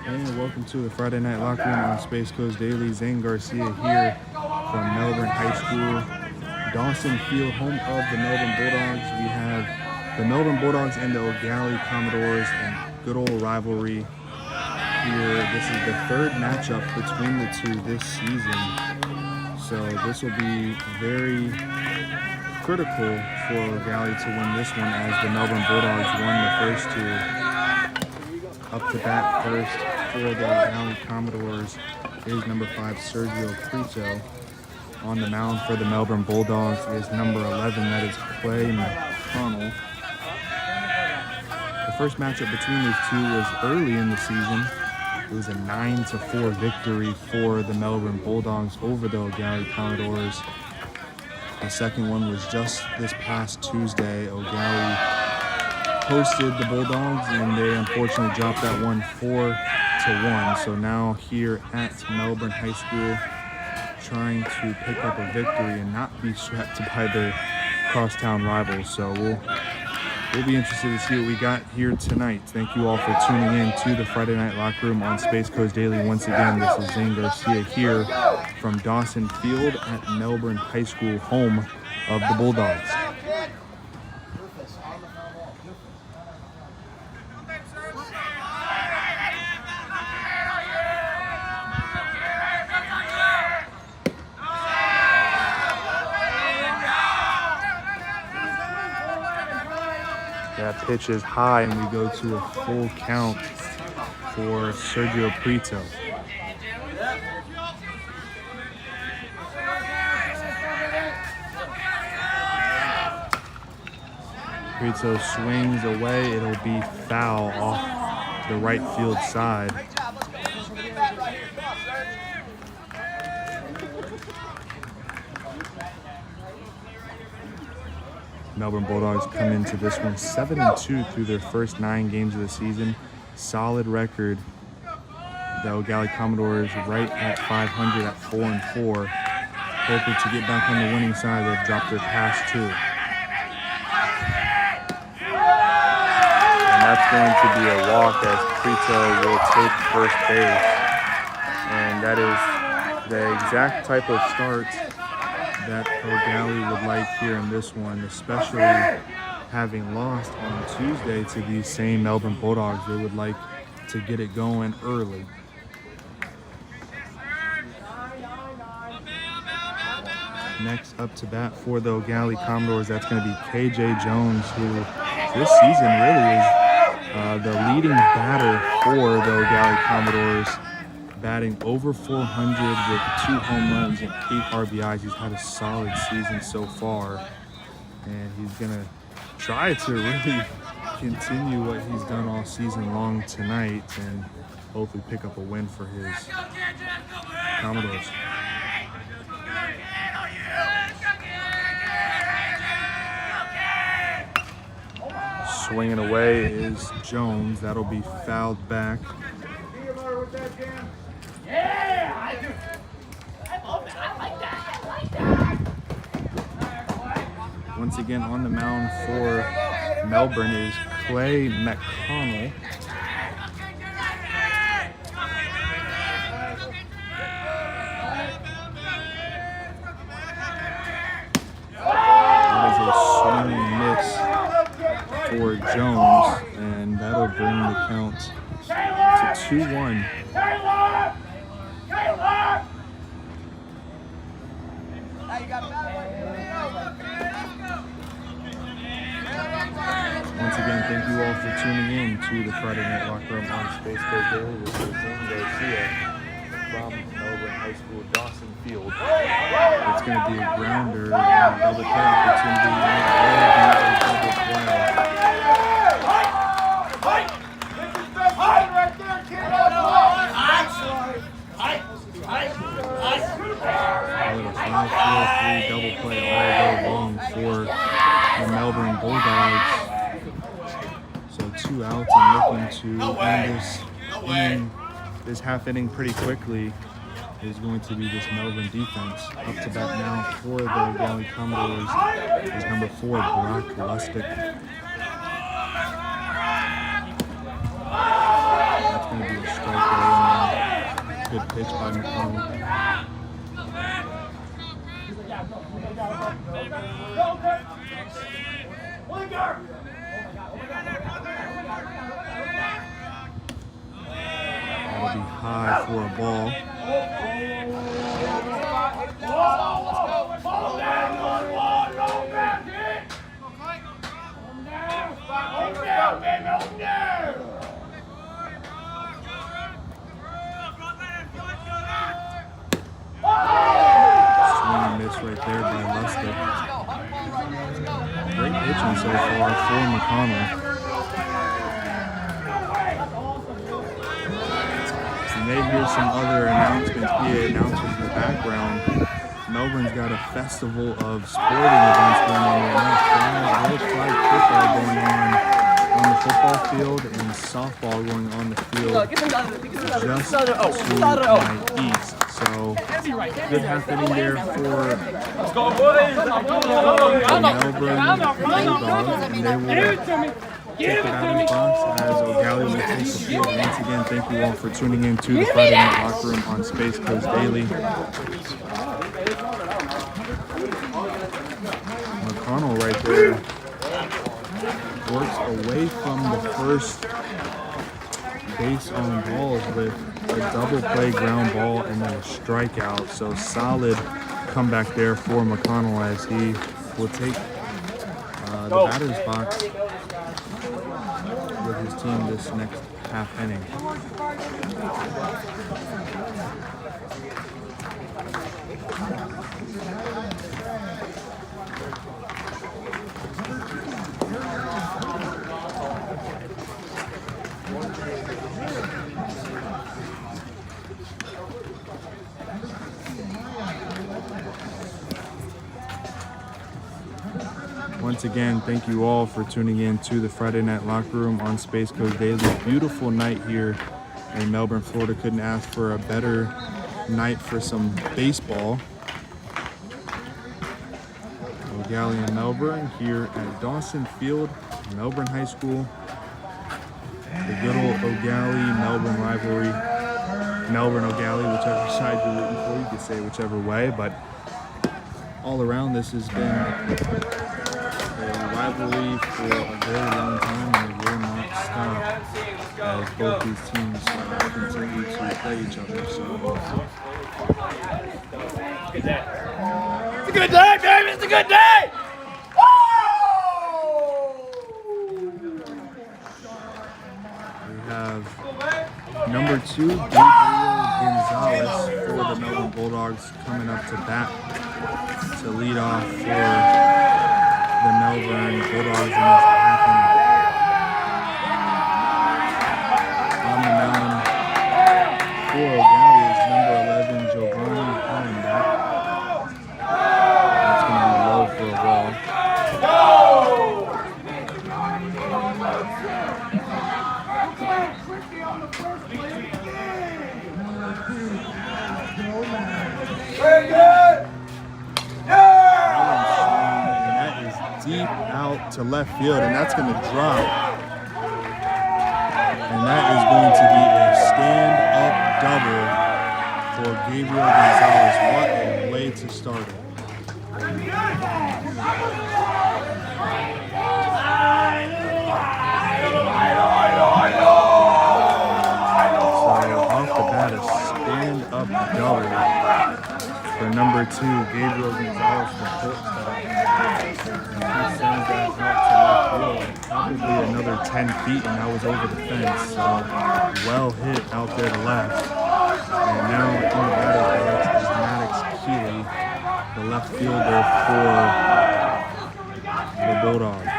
And welcome to the Friday Night Locker Room on Space Coast Daily. Zane Garcia here from Melbourne High School, Dawson Field, home of the Melbourne Bulldogs. We have the Melbourne Bulldogs and the Eau Gallie Commodores, and good old rivalry here. This is the third matchup between the two this season, so this will be very critical for Eau Gallie to win this one, as the Melbourne Bulldogs won the first two. Up to bat first for the Eau Gallie Commodores is number 5 Sergio Prieto. On the mound for the Melbourne Bulldogs is number 11, that is Clay McConnell. The first matchup between these two was early in the season. It was a 9-4 victory for the Melbourne Bulldogs over the Eau Gallie Commodores. The second one was just this past Tuesday. Eau Gallie hosted the Bulldogs, and they unfortunately dropped that one 4-1. So now here at Melbourne High School, trying to pick up a victory and not be swept by their crosstown rivals. So we'll be interested to see what we got here tonight. Thank you all for tuning in to the Friday Night Locker Room on Space Coast Daily. Once again, this is Zane Garcia here from Dawson Field at Melbourne High School, home of the Bulldogs. That pitch is high, and we go to a full count for Sergio Prieto. Prieto swings away. It'll be foul off the right field side. Melbourne Bulldogs come into this one 7-2 through their first 9 games of the season. Solid record. The Eau Gallie Commodores right at 500 at 4-4. Hoping to get back on the winning side. They've dropped their past 2. And that's going to be a walk, as Prieto will take first base. And that is the exact type of start that Eau Gallie would like here in this one, especially having lost on Tuesday to these same Melbourne Bulldogs. They would like to get it going early. Next up to bat for the Eau Gallie Commodores, that's going to be KJ Jones, who this season really is the leading batter for the Eau Gallie Commodores, batting over 400 with 2 home runs and 8 RBIs. He's had a solid season so far, and he's going to try to really continue what he's done all season long tonight and hopefully pick up a win for his Commodores. Swinging away is Jones. That'll be fouled back. Yeah, I love that. I like that. Once again on the mound for Melbourne is Clay McConnell. That is a swing miss for Jones, and that'll bring the count to 2-1. Once again, thank you all for tuning in to the Friday Night Locker Room on Space Coast Daily. This is Zane Garcia from Melbourne High School, Dawson Field. It's going to be a grounder and a double play opportunity. And it will be a double play. A little 5-4-3 double play all day long for the Melbourne Bulldogs. So 2 outs and looking to end this half inning pretty quickly is going to be this Melbourne defense. Up to bat now for the Eau Gallie Commodores is number 4, Brock Lustig. That's going to be a strikeout pitch by McConnell. That'll be high for a ball. Swing and miss right there by Lustig. Great pitching so far for McConnell. You may hear some other announcements, PA announcements in the background. Melbourne's got a festival of sporting events going on right now. There's flag football going on the football field and softball going on the field just to my east. So good happening there for the Melbourne Bulldogs, and they will take it out of the box as Eau Gallie will take the field. Once again, thank you all for tuning in to the Friday Night Locker Room on Space Coast Daily. McConnell right there works away from the first base on balls with a double play ground ball and then a strikeout. So solid comeback there for McConnell as he will take the batter's box with his team this next half inning. Once again, thank you all for tuning in to the Friday Night Locker Room on Space Coast Daily. Beautiful night here in Melbourne, Florida. Couldn't ask for a better night for some baseball. Eau Gallie and Melbourne here at Dawson Field, Melbourne High School. The good old Eau Gallie-Melbourne rivalry. Melbourne-Eau Gallie, whichever side you're rooting for, you could say whichever way, but all around this has been rivalry for a very long time, and it will not stop as both these teams continue to play each other. So It's a good day, baby! It's a good day! we have number 2, Gabriel Gonzalez for the Melbourne Bulldogs coming up to bat to lead off for the Melbourne Bulldogs in this half inning. On the mound for Eau Gallie is number 11, Giovanni Hollenbeck. That's going to be low for a ball. Very good! Deep out to left field, and that's going to drop. And that is going to be a stand-up double for Gabriel Gonzalez. What a way to start it. So off the bat, a stand-up double for number 2, Gabriel Gonzalez for shortstop. He sends that out to left field, probably another 10 feet, and that was over the fence. So well hit out there to left. And now in the batter's box is Maddox Keeley, the left fielder for the Bulldogs.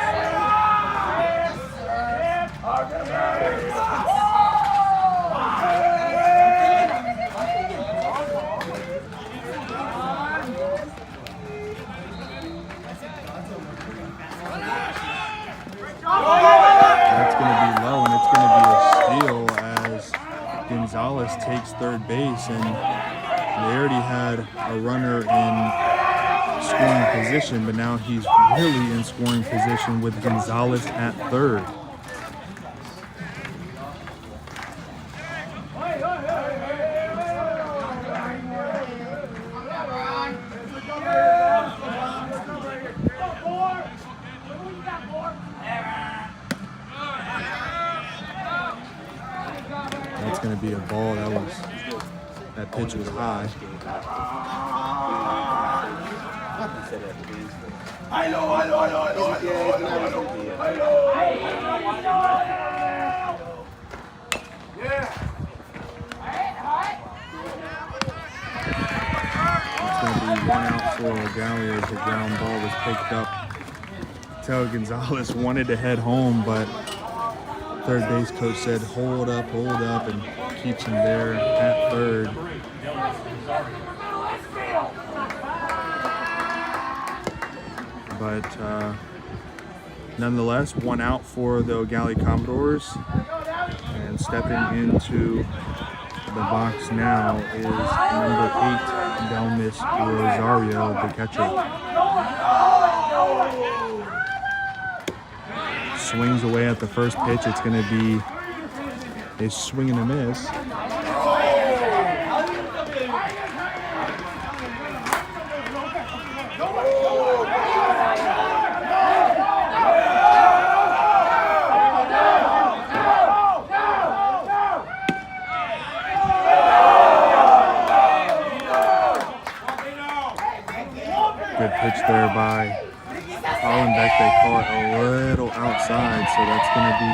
That's going to be low, and it's going to be a steal as Gonzalez takes third base, and they already had a runner in scoring position, but now he's really in scoring position with Gonzalez at third. going to be a ball. That pitch was high. It's going to be 1 out for Eau Gallie as the ground ball was picked up. Tell Gonzalez wanted to head home, but third base coach said hold up, and keeps him there at third. But nonetheless, 1 out for the Eau Gallie Commodores. And stepping into the box now is number 8, Delmis Rosario, the catcher. Swings away at the first pitch. It's going to be a swing and a miss. Good pitch there by Hollenbeck. They call it a little outside, so that's going to be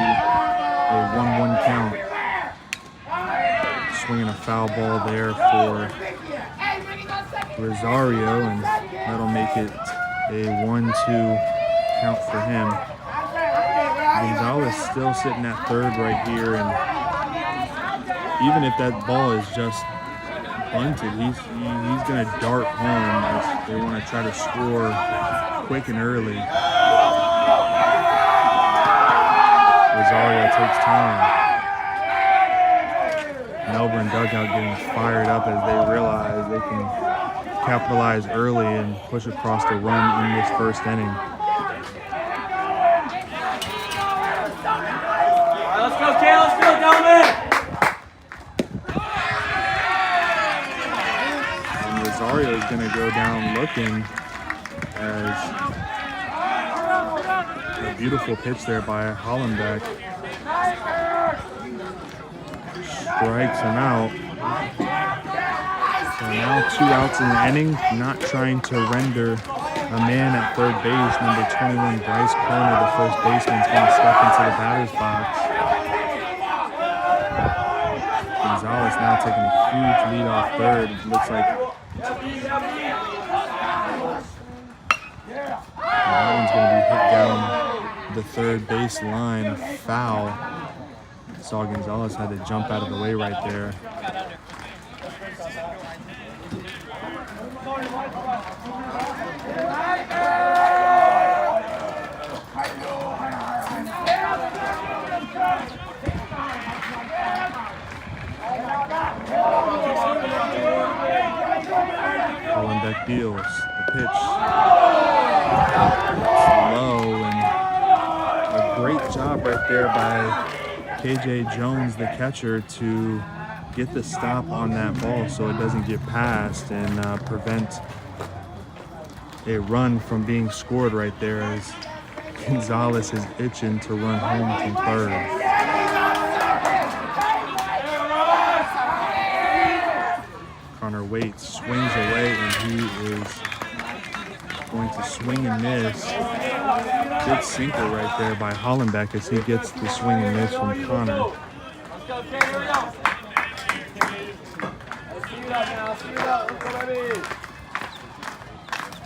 a 1-1 count. Swinging a foul ball there for Rosario, and that'll make it a 1-2 count for him. Gonzalez still sitting at third right here, and even if that ball is just bunted, he's going to dart home as they want to try to score quick and early. Rosario takes time. Melbourne dugout getting fired up as they realize they can capitalize early and push across the run in this first inning. Let's go, Kay. Let's go, Delman. Rosario is going to go down looking as a beautiful pitch there by Hollenbeck. Strikes him out. So now 2 outs in the inning, not trying to render a man at third base. Number 21, Bryce Corner, the first baseman, is going to step into the batter's box. Gonzalez now taking a huge lead off third. It looks like that one's going to be hit down the third base line, foul. Saw Gonzalez had to jump out of the way right there. Hollenbeck deals the pitch. It's low, and a great job right there by KJ Jones, the catcher, to get the stop on that ball so it doesn't get past and prevent a run from being scored right there, as Gonzalez is itching to run home from third. Connor waits, swings away, and he is going to swing and miss. Good sinker right there by Hollenbeck as he gets the swing and miss from Connor.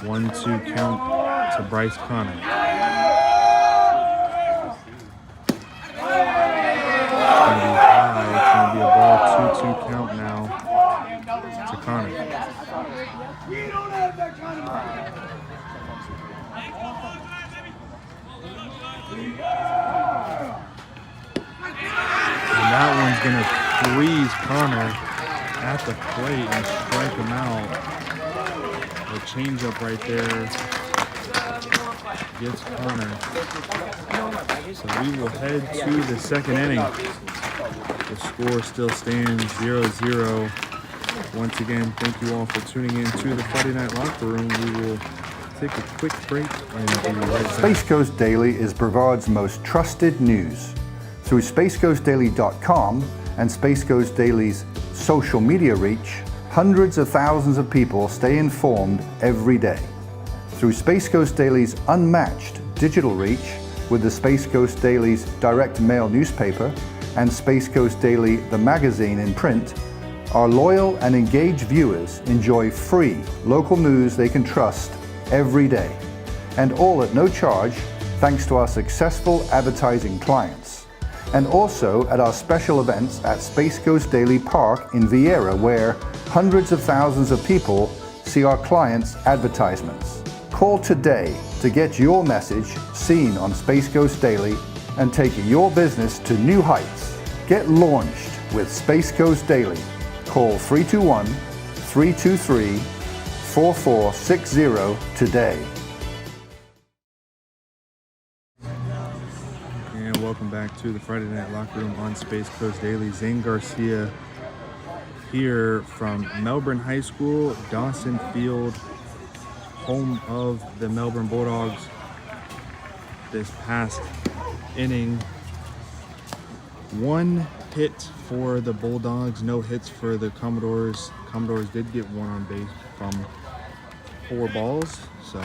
1-2 count to Bryce Connor. It's going to be high. It's going to be a ball 2-2 count now to Connor. And that one's going to freeze Connor at the plate and strike him out. The changeup right there gets Connor. So we will head to the second inning. The score still stands 0-0. Once again, thank you all for tuning in to the Friday Night Locker Room. We will take a quick break and be right back. Space Coast Daily is Brevard's most trusted news. Through spacecoastdaily.com, and Space Coast Daily's social media reach, hundreds of thousands of people stay informed every day. Through Space Coast Daily's unmatched digital reach with the Space Coast Daily's direct mail newspaper and Space Coast Daily the magazine in print, our loyal and engaged viewers enjoy free local news they can trust every day, and all at no charge thanks to our successful advertising clients, and also at our special events at Space Coast Daily Park in Vieira, where hundreds of thousands of people see our clients' advertisements. Call today to get your message seen on Space Coast Daily and take your business to new heights. Get launched with Space Coast Daily. Call 321-323-4460 today. And welcome back to the Friday Night Locker Room on Space Coast Daily. Zane Garcia here from Melbourne High School, Dawson Field, home of the Melbourne Bulldogs. This past inning, 1 hit for the Bulldogs, no hits for the Commodores. Commodores did get 1 on base from 4 balls, so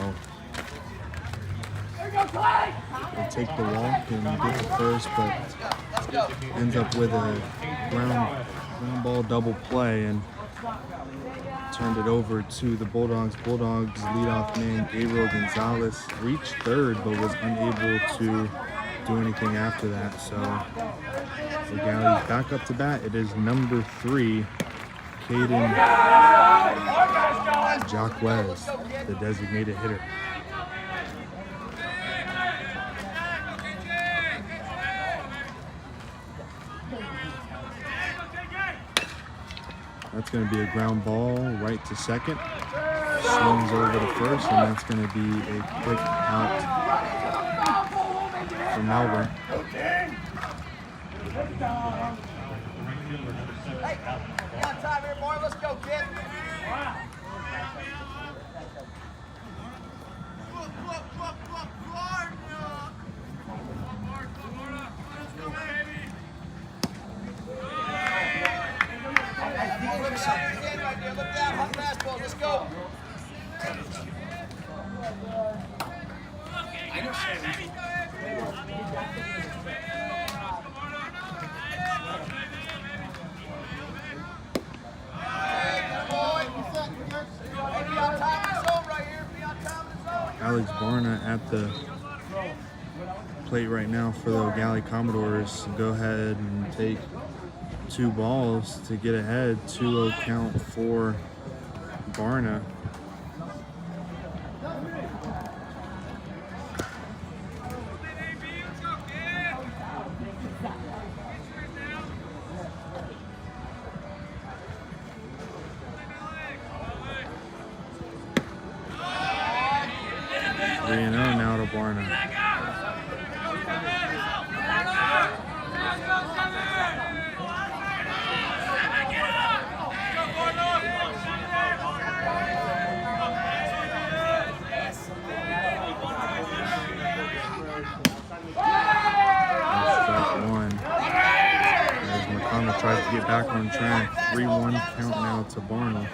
they take the walk and get the first, but ends up with a ground ball double play and turned it over to the Bulldogs. Bulldogs leadoff man Gabriel Gonzalez reached third but was unable to do anything after that. So Eau Gallie's back up to bat. It is number 3, Caden Jacquez, the designated hitter. That's going to be a ground ball right to second. Swings over to first, and that's going to be a quick out for Melbourne. Hey, you on time here, boy? Let's go, kid. Look down, hot fastball. Let's go. I know, Alex Barna at the plate right now for the Eau Gallie Commodores. Go ahead and take 2 balls to get ahead. 2-0 count for Barna. Now to Barna. Tries to get back on track. 3-1 count now to Barna.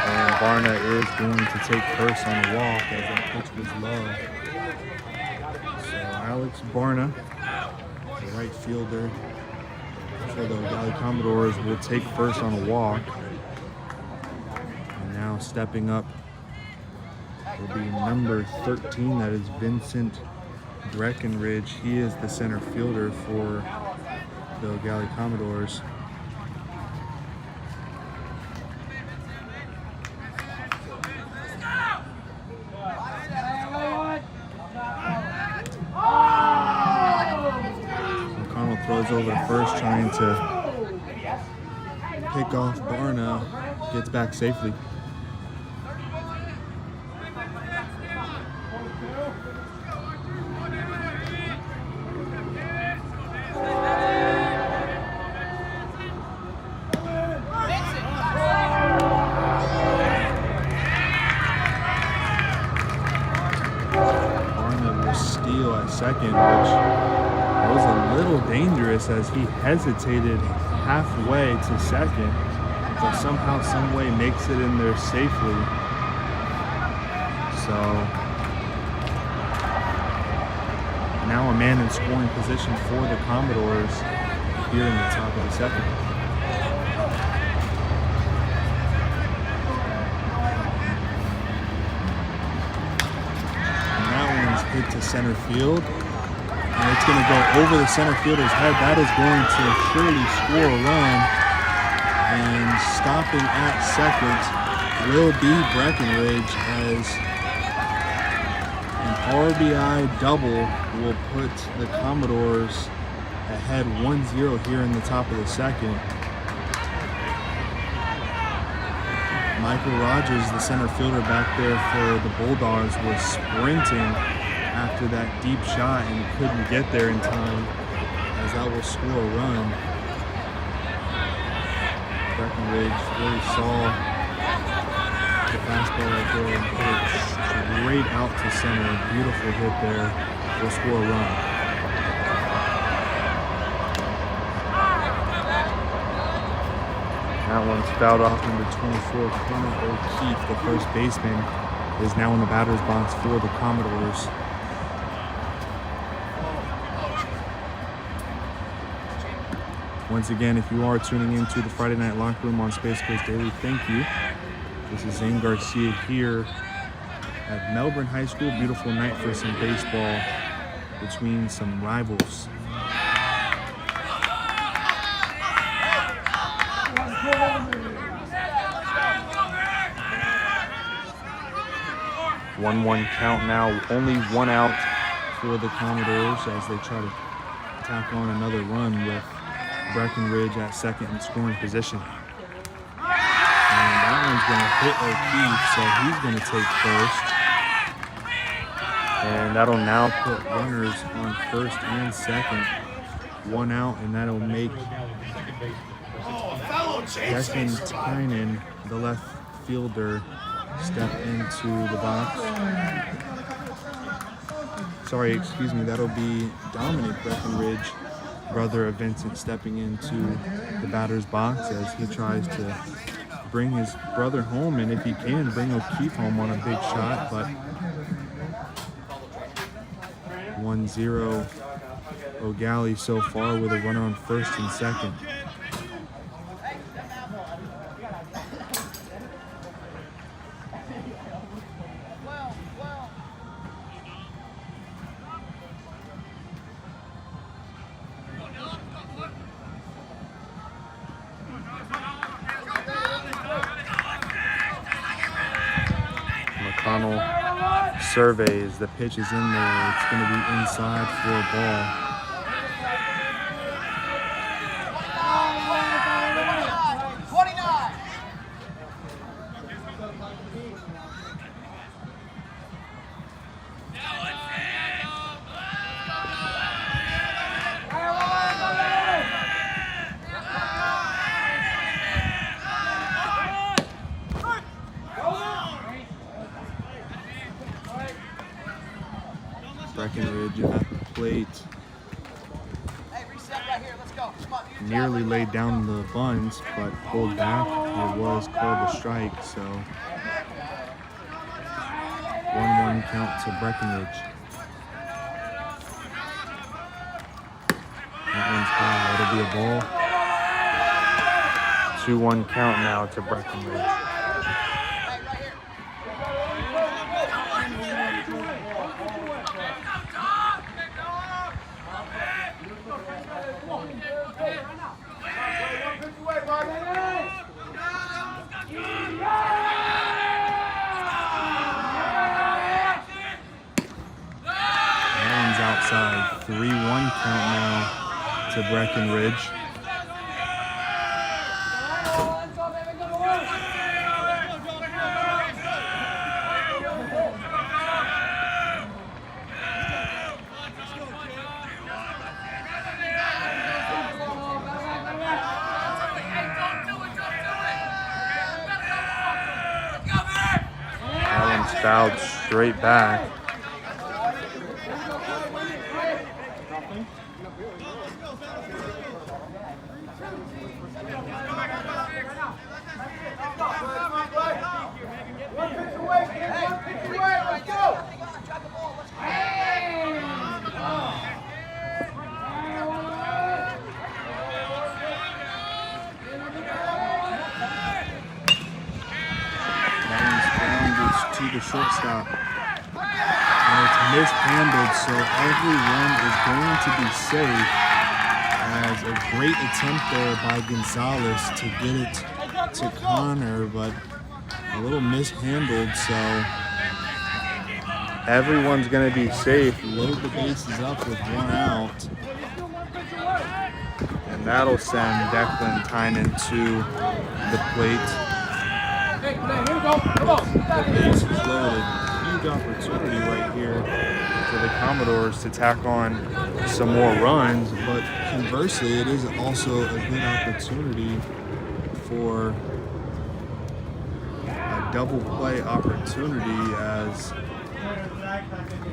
And Barna is going to take first on a walk as that pitch was low. So Alex Barna, the right fielder for the Eau Gallie Commodores, will take first on a walk. And now stepping up will be number 13, that is Vincent Breckenridge. He is the center fielder for the Eau Gallie Commodores. McConnell throws over to first, trying to pick off Barna, gets back safely. second, which was a little dangerous as he hesitated halfway to second, but somehow, some way makes it in there safely. So now a man in scoring position for the Commodores here in the top of the second. And that one's hit to center field. And it's going to go over the center fielder's head. That is going to surely score a run. And stopping at second will be Breckenridge, as an RBI double will put the Commodores ahead 1-0 here in the top of the second. Michael Rogers, the center fielder back there for the Bulldogs, was sprinting after that deep shot and couldn't get there in time, as that will score a run. Breckenridge really saw the fastball right there and put it straight out to center. Beautiful hit there. Will score a run. That one's fouled off. Number 24, Connor O'Keefe, the first baseman, is now in the batter's box for the Commodores. Once again, if you are tuning into the Friday Night Locker Room on Space Coast Daily, thank you. This is Zane Garcia here at Melbourne High School. Beautiful night for some baseball between some rivals. One count now, only one out for the Commodores as they try to tack on another run with Breckenridge at second in scoring position. And that one's going to hit O'Keefe, so he's going to take first. And that'll now put runners on first and second. One out, and that'll make Declan Tynan, the left fielder, step into the box. Sorry, excuse me, that'll be Dominic Breckenridge, brother of Vincent, stepping into the batter's box as he tries to bring his brother home, and if he can, bring O'Keefe home on a big shot. But 1-0 Eau Gallie so far with a runner on first and second. McConnell surveys, the pitch is in there. It's going to be inside for a ball. Breckenridge at the plate nearly laid down the bunt, but pulled back. It was called a strike, so 1-1 count to Breckenridge. That one's high. It'll be a ball. 2-1 count now to Breckenridge. Outside, 3-1 count now to Breckenridge. That one's fouled straight back. shortstop. And it's mishandled, so everyone is going to be safe. As a great attempt there by Gonzalez to get it to Connor, but a little mishandled, so everyone's going to be safe. Load the bases up with 1 out. And that'll send Declan Tynan to the plate. The base is loaded. Huge opportunity right here for the Commodores to tack on some more runs, but conversely, it is also a good opportunity for a double play opportunity as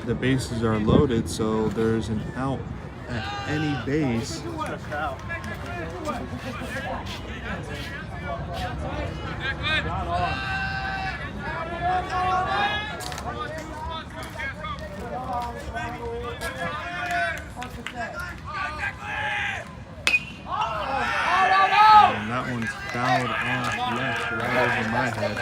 the bases are loaded, so there's an out at any base. And that one's fouled off left right over my head.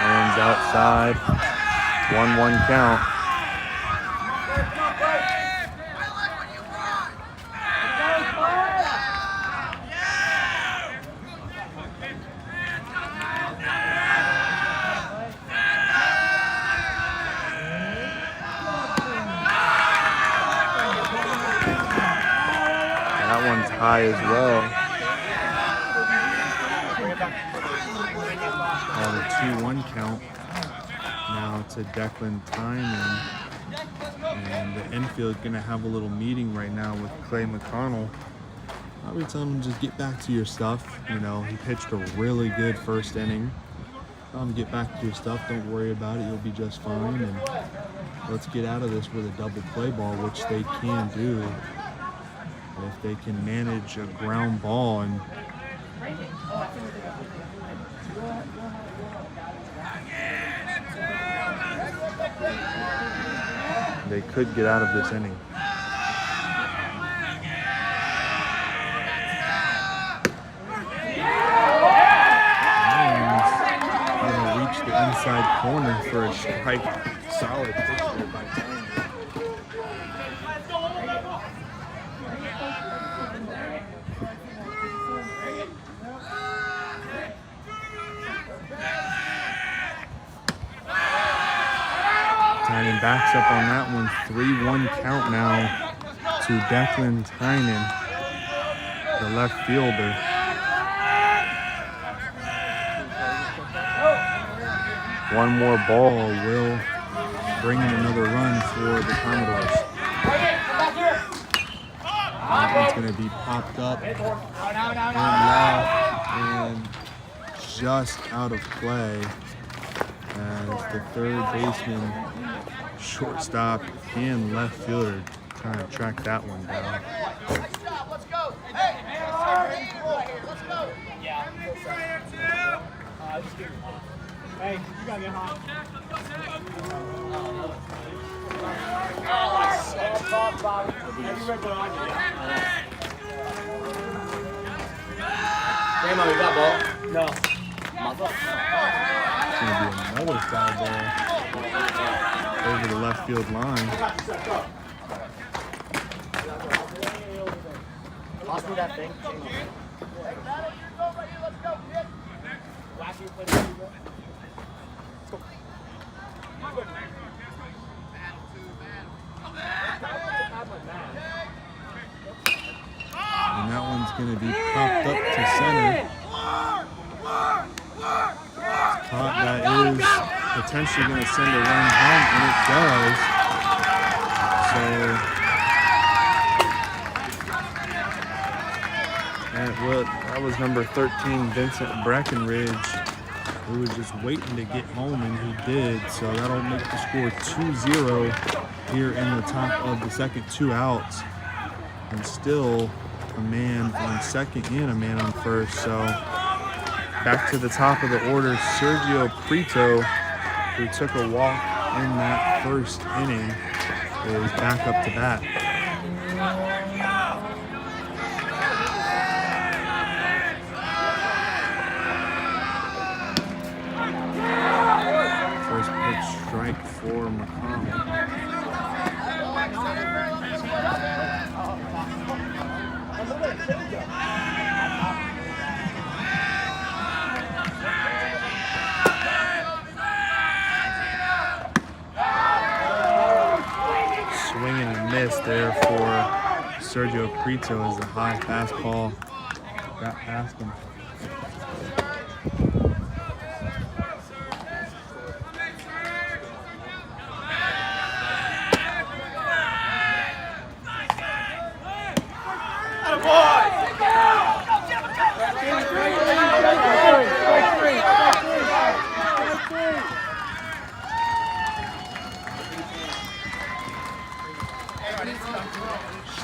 One's outside. 1-1 count. That one's high as well. The 2-1 count now to Declan Tynan, and the infield gonna have a little meeting right now with Clay McConnell. Probably tell him just get back to your stuff. You know, he pitched a really good first inning. Tell him get back to your stuff. Don't worry about it. You'll be just fine. And let's get out of this with a double play ball, which they can do if they can manage a ground ball. And they could get out of this inning. And gonna reach the inside corner for a strike. Solid pitch there by Tynan. Tynan backs up on that one. 3-1 count now to Declan Tynan, the left fielder. One more ball will bring in another run for the Commodores. That one's going to be popped up and left and just out of play as the third baseman, shortstop, and left fielder trying to track that one down. Let's go. Hey, let's go. Yeah. Hey, you gotta get hot. Damo, you got ball? No. It's going to be another foul ball over the left field line. Toss me that thing. And that one's going to be popped up to center. Caught. That is potentially going to send a run home, and it does. So that was number 13, Vincent Breckenridge, who was just waiting to get home, and he did. So that'll make the score 2-0 here in the top of the second, 2 outs, and still a man on second and a man on first. So Back to the top of the order, Sergio Prieto, who took a walk in that first inning, is back up to bat. First pitch strike for McConnell. Swing and a miss there for Sergio Prieto as the high fastball got past him.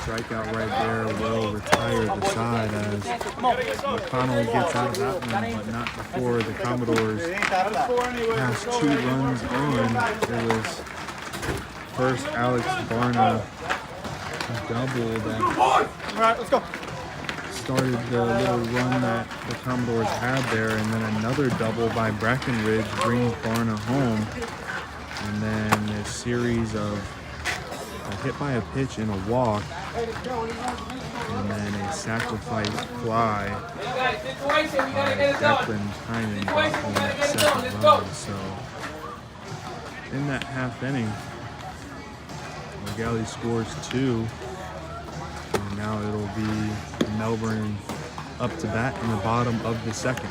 Strikeout right there will retire the side as McConnell gets out of that one, but not before the Commodores has 2 runs on. There was first Alex Barna double that started the little run that the Commodores had there, and then another double by Brackenridge brings Barna home, and then a series of a hit by a pitch and a walk, and then a sacrifice fly by Declan Tynan brought home that second run. So in that half inning, Eau Gallie scores 2, and now it'll be Melbourne up to bat in the bottom of the second.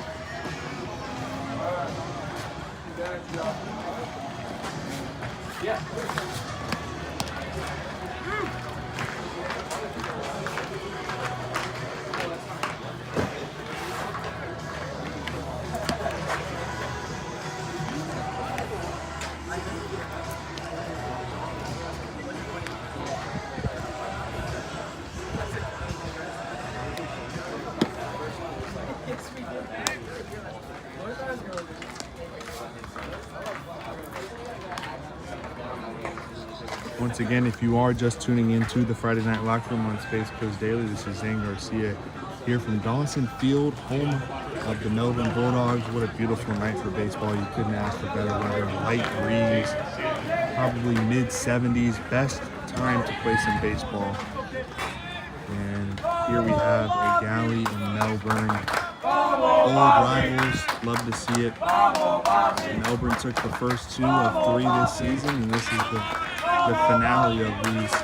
Once again, if you are just tuning into the Friday Night Locker Room on Space Coast Daily, this is Zane Garcia here from Dawson Field, home of the Melbourne Bulldogs. What a beautiful night for baseball. You couldn't ask for better weather. Light breeze, probably mid-70s. Best time to play some baseball. And here we have Eau Gallie and Melbourne. Old rivals, love to see it. Melbourne took the first 2 of 3 this season, and this is the finale of these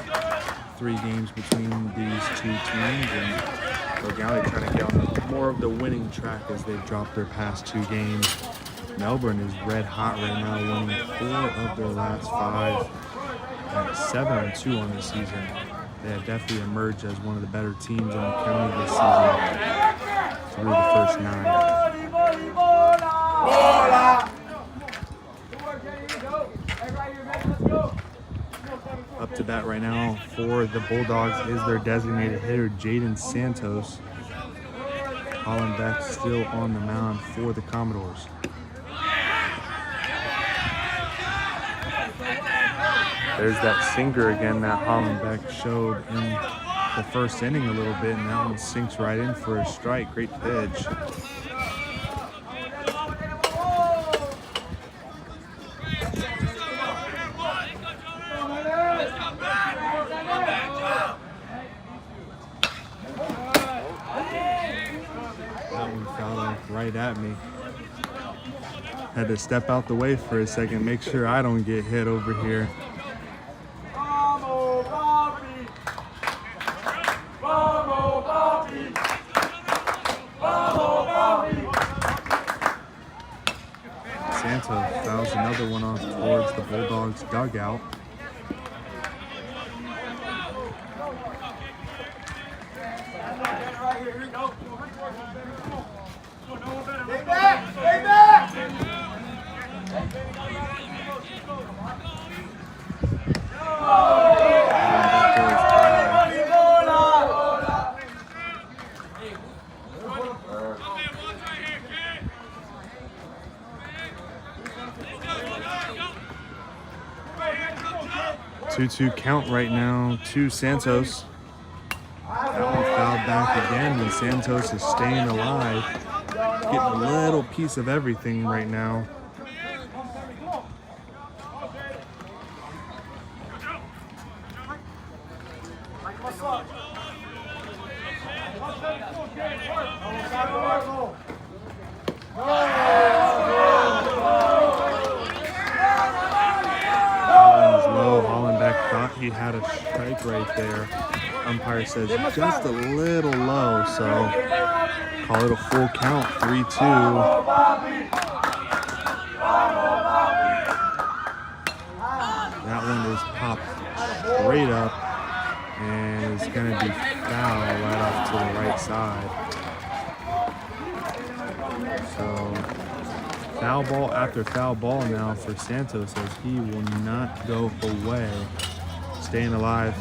3 games between these 2 teams. And Eau Gallie trying to get on more of the winning track as they've dropped their past 2 games. Melbourne is red hot right now, winning 4 of their last 5, at 7-2 on the season. They have definitely emerged as one of the better teams in the county this season through the first 9. Up to bat right now for the Bulldogs is their designated hitter, Jaden Santos. Hollenbeck still on the mound for the Commodores. There's that sinker again that Hollenbeck showed in the first inning a little bit, and that one sinks right in for a strike. Great pitch. That one fouled off right at me. Had to step out the way for a second, make sure I don't get hit over here. Santos fouls another one off towards the Bulldogs dugout. 2-2 count right now to Santos. That one fouled back again, and Santos is staying alive. Getting a little piece of everything right now. He had a strike right there. Umpire says just a little low, so call it a full count, 3-2. That one is popped straight up and is going to be foul right off to the right side. So foul ball after foul ball now for Santos as he will not go away. Staying alive.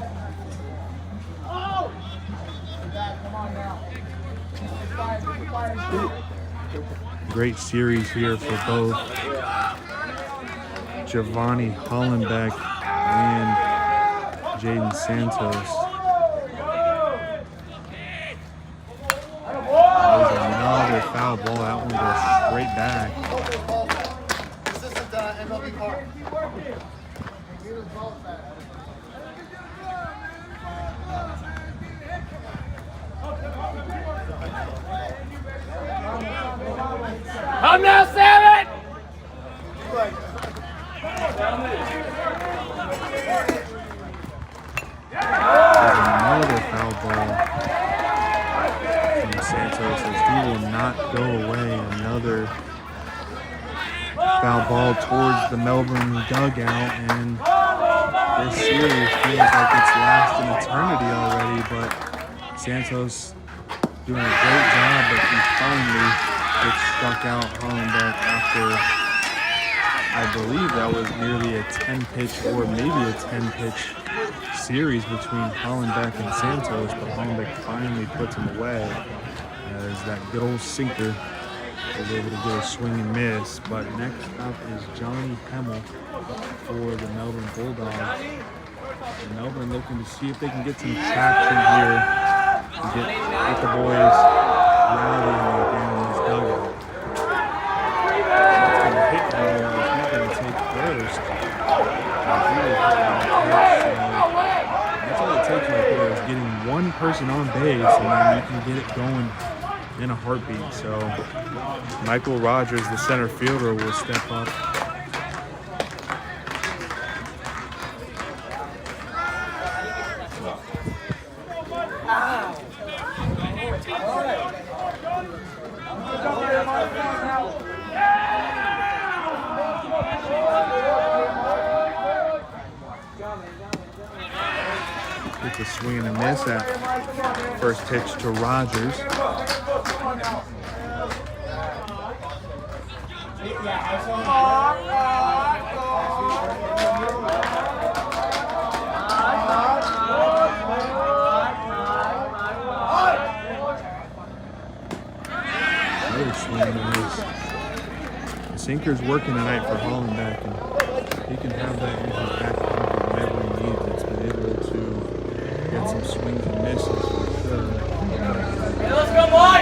Great series here for both Giovanni Hollenbeck and Jaden Santos. There's another foul ball. That one goes straight back. This isn't MLB Park. Come now, Salmon! Another foul ball from Santos as he will not go away. Another foul ball towards the Melbourne dugout, and this series feels like it's lasting eternity already, but Santos doing a great job, but he finally gets struck out Hollenbeck after I believe that was nearly a 10-pitch or maybe a 10-pitch series between Hollenbeck and Santos, but Hollenbeck finally puts him away as that good old sinker was able to get a swing and miss. But next up is Johnny Hemmel for the Melbourne Bulldogs. And Melbourne looking to see if they can get some traction here to get the boys rallying again in this dugout. That's going to hit him. He's not going to take first. That's all it takes right there is getting one person on base, and then you can get it going in a heartbeat. So Michael Rogers, the center fielder, will step up. Gets a swing and a miss at first pitch to Rogers. Another swing and a miss. The sinker's working tonight for Hollenbeck, and he can have that in his back pocket whenever he needs it. It's been able to get some swings and misses for sure. Hey, let's go, boy!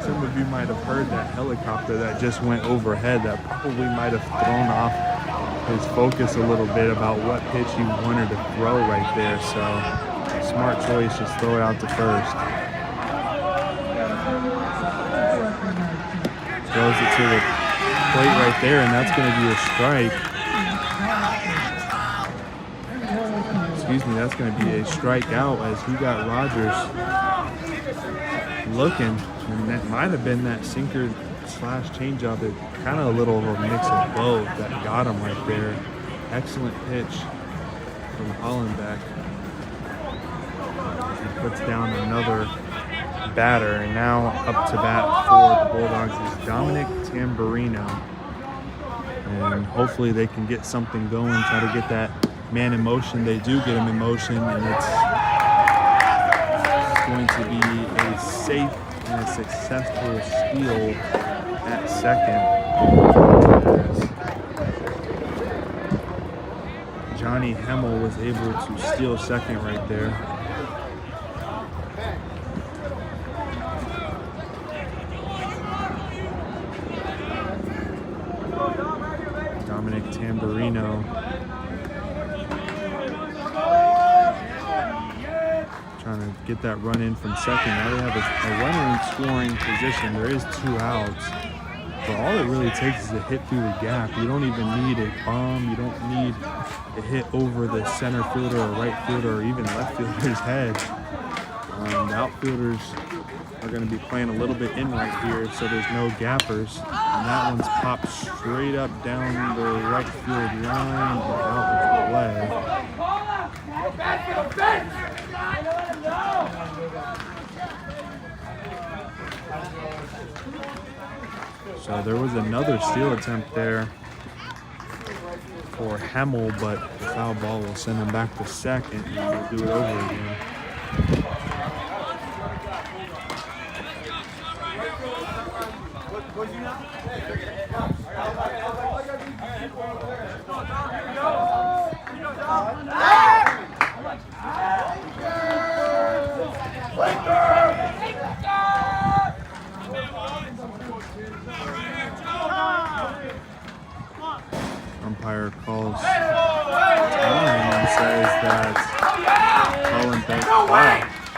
Some of you might have heard that helicopter that just went overhead that probably might have thrown off his focus a little bit about what pitch he wanted to throw right there. So smart choice, just throw it out to first. Throws it to the plate right there, and that's going to be a strike. Excuse me, that's going to be a strikeout as he got Rogers looking, and that might have been that sinker slash changeup. It kind of a little of a mix of both that got him right there. Excellent pitch from Hollenbeck. He puts down another batter. And now up to bat for the Bulldogs is Dominic Tamburino. And hopefully they can get something going, try to get that man in motion. They do get him in motion, and it's going to be a safe and a successful steal at second. Johnny Hemmel was able to steal second right there. Dominic Tamburino trying to get that run in from second. Now they have a runner in scoring position. There is 2 outs. But all it really takes is a hit through the gap. You don't even need a bomb. You don't need a hit over the center fielder or right fielder or even left fielder's head. The outfielders are going to be playing a little bit in right here, so there's no gappers. And that one's popped straight up down the right field line and out of play. So there was another steal attempt there for Hemmel, but the foul ball will send him back to second, and we'll do it over again. Umpire calls time and says that Colin Banks fouled.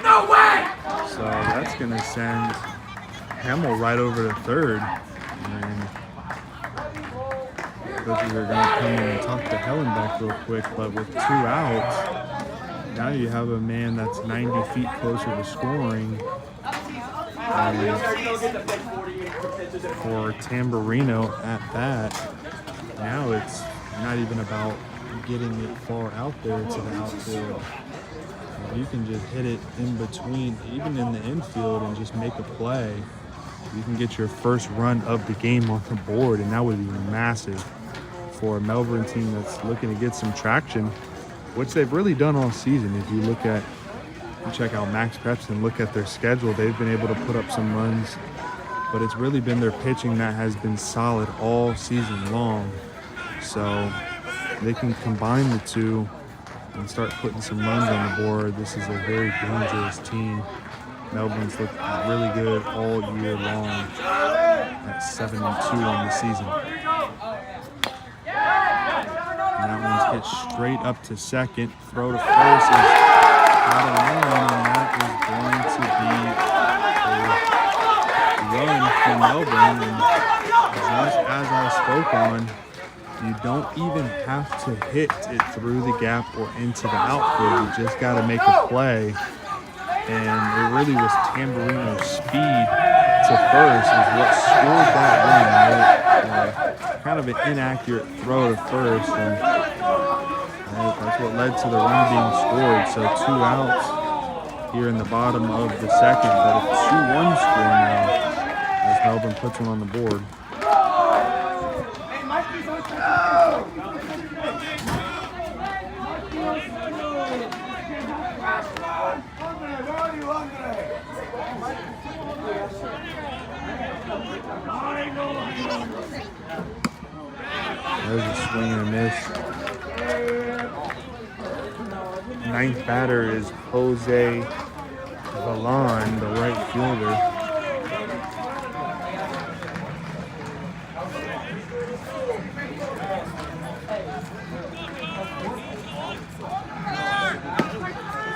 No way! So that's going to send Hemmel right over to third. And coaches are going to come in and talk to Hellenbeck real quick. But with 2 outs, now you have a man that's 90 feet closer to scoring. And for Tamburino at bat, now it's not even about getting it far out there to the outfield. You can just hit it in between, even in the infield, and just make a play. You can get your first run of the game on the board, and that would be massive for a Melbourne team that's looking to get some traction, which they've really done all season. If you check out Max Preps and look at their schedule, they've been able to put up some runs, but it's really been their pitching that has been solid all season long. So they can combine the two and start putting some runs on the board. This is a very dangerous team. Melbourne's looked really good all year long at 7-2 on the season. And that one's hit straight up to second. Throw to first is out of line, and that is going to be a run for Melbourne. And just as I spoke on, you don't even have to hit it through the gap or into the outfield. You just got to make a play. And it really was Tamburino's speed to first is what scored that run. Kind of an inaccurate throw to first, and that's what led to the run being scored. So 2 outs here in the bottom of the second, but a 2-1 score now as Melbourne puts one on the board. There's a swing and a miss. Ninth batter is Jose Valon, the right fielder.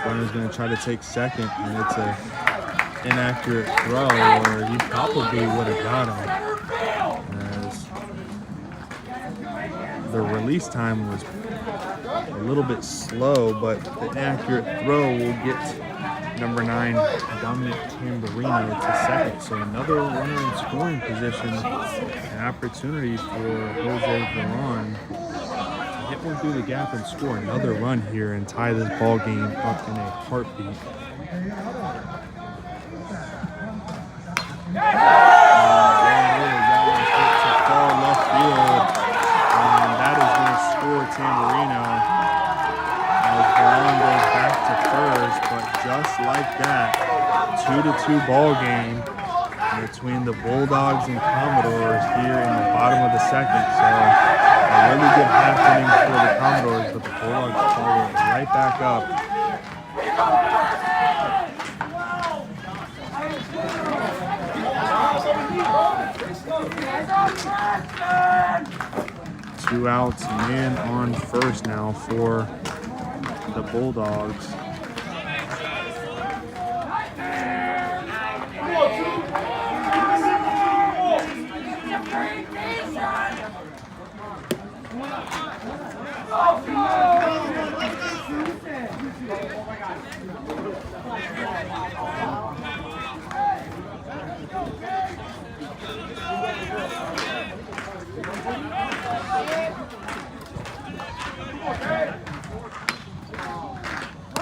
Runner's going to try to take second, and it's an inaccurate throw, or he probably would have got him. The release time was a little bit slow, but the inaccurate throw will get number 9, Dominic Tamburino, to second. So another runner in scoring position, an opportunity for Jose Valon to hit one through the gap and score another run here and tie this ball game up in a heartbeat. Far left field, and that is going to score Tamburino as Brown goes back to first. But just like that, 2-2 ball game between the Bulldogs and Commodores here in the bottom of the second. So a really good half inning for the Commodores, but the Bulldogs follow it right back up. Two outs, man on first now for the Bulldogs.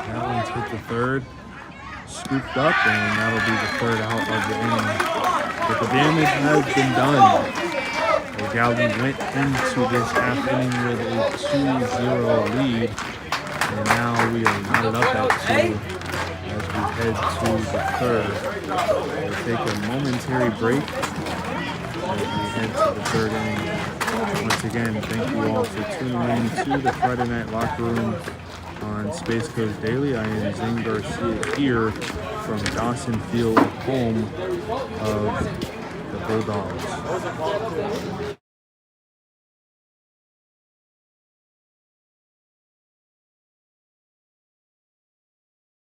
Allen's hit the third, scooped up, and that'll be the third out of the inning. But the damage has been done. Eau Gallie went into this half inning with a 2-0 lead, and now we are knotted up at 2 as we head to the third. We'll take a momentary break as we head to the third inning. Once again, thank you all for tuning in to the Friday Night Locker Room on Space Coast Daily. I am Zing Garcia here from Dawson Field, home of the Bulldogs.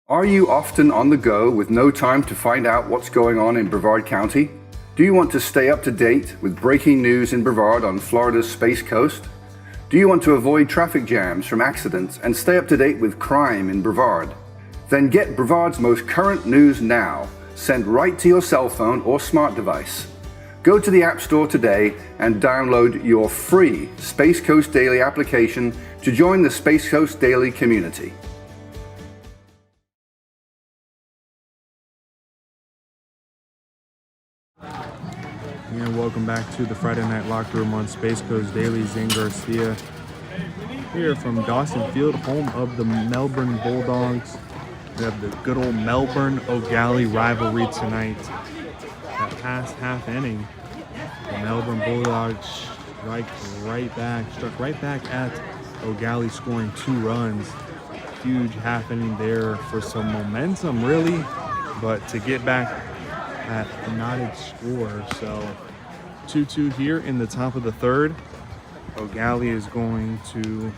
Are you often on the go with no time to find out what's going on in Brevard County? Do you want to stay up to date with breaking news in Brevard on Florida's Space Coast? Do you want to avoid traffic jams from accidents and stay up to date with crime in Brevard? Then get Brevard's most current news now, sent right to your cell phone or smart device. Go to the App Store today and download your free Space Coast Daily application to join the Space Coast Daily community. And welcome back to the Friday Night Locker Room on Space Coast Daily. Zane Garcia here from Dawson Field, home of the Melbourne Bulldogs. We have the good old Melbourne-Eau Gallie rivalry tonight. That past half inning, the Melbourne Bulldogs struck right back at Eau Gallie, scoring 2 runs. Huge half inning there for some momentum, really, but to get back at a knotted score. So 2-2 here in the top of the third. Eau Gallie is going to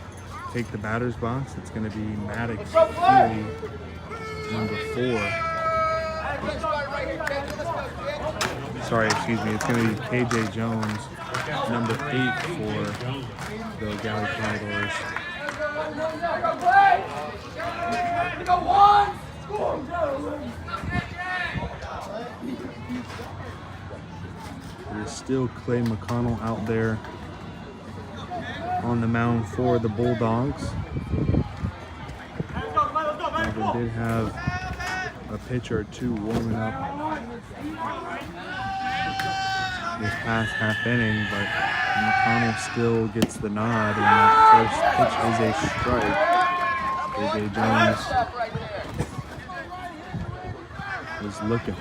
take the batter's box. It's going to be Maddox Healy, number 4. Sorry, excuse me. It's going to be KJ Jones, number 8 for the Eau Gallie Commodores. There's still Clay McConnell out there on the mound for the Bulldogs. They did have a pitch or two warming up this past half inning, but McConnell still gets the nod, and that first pitch is a strike. KJ Jones is looking.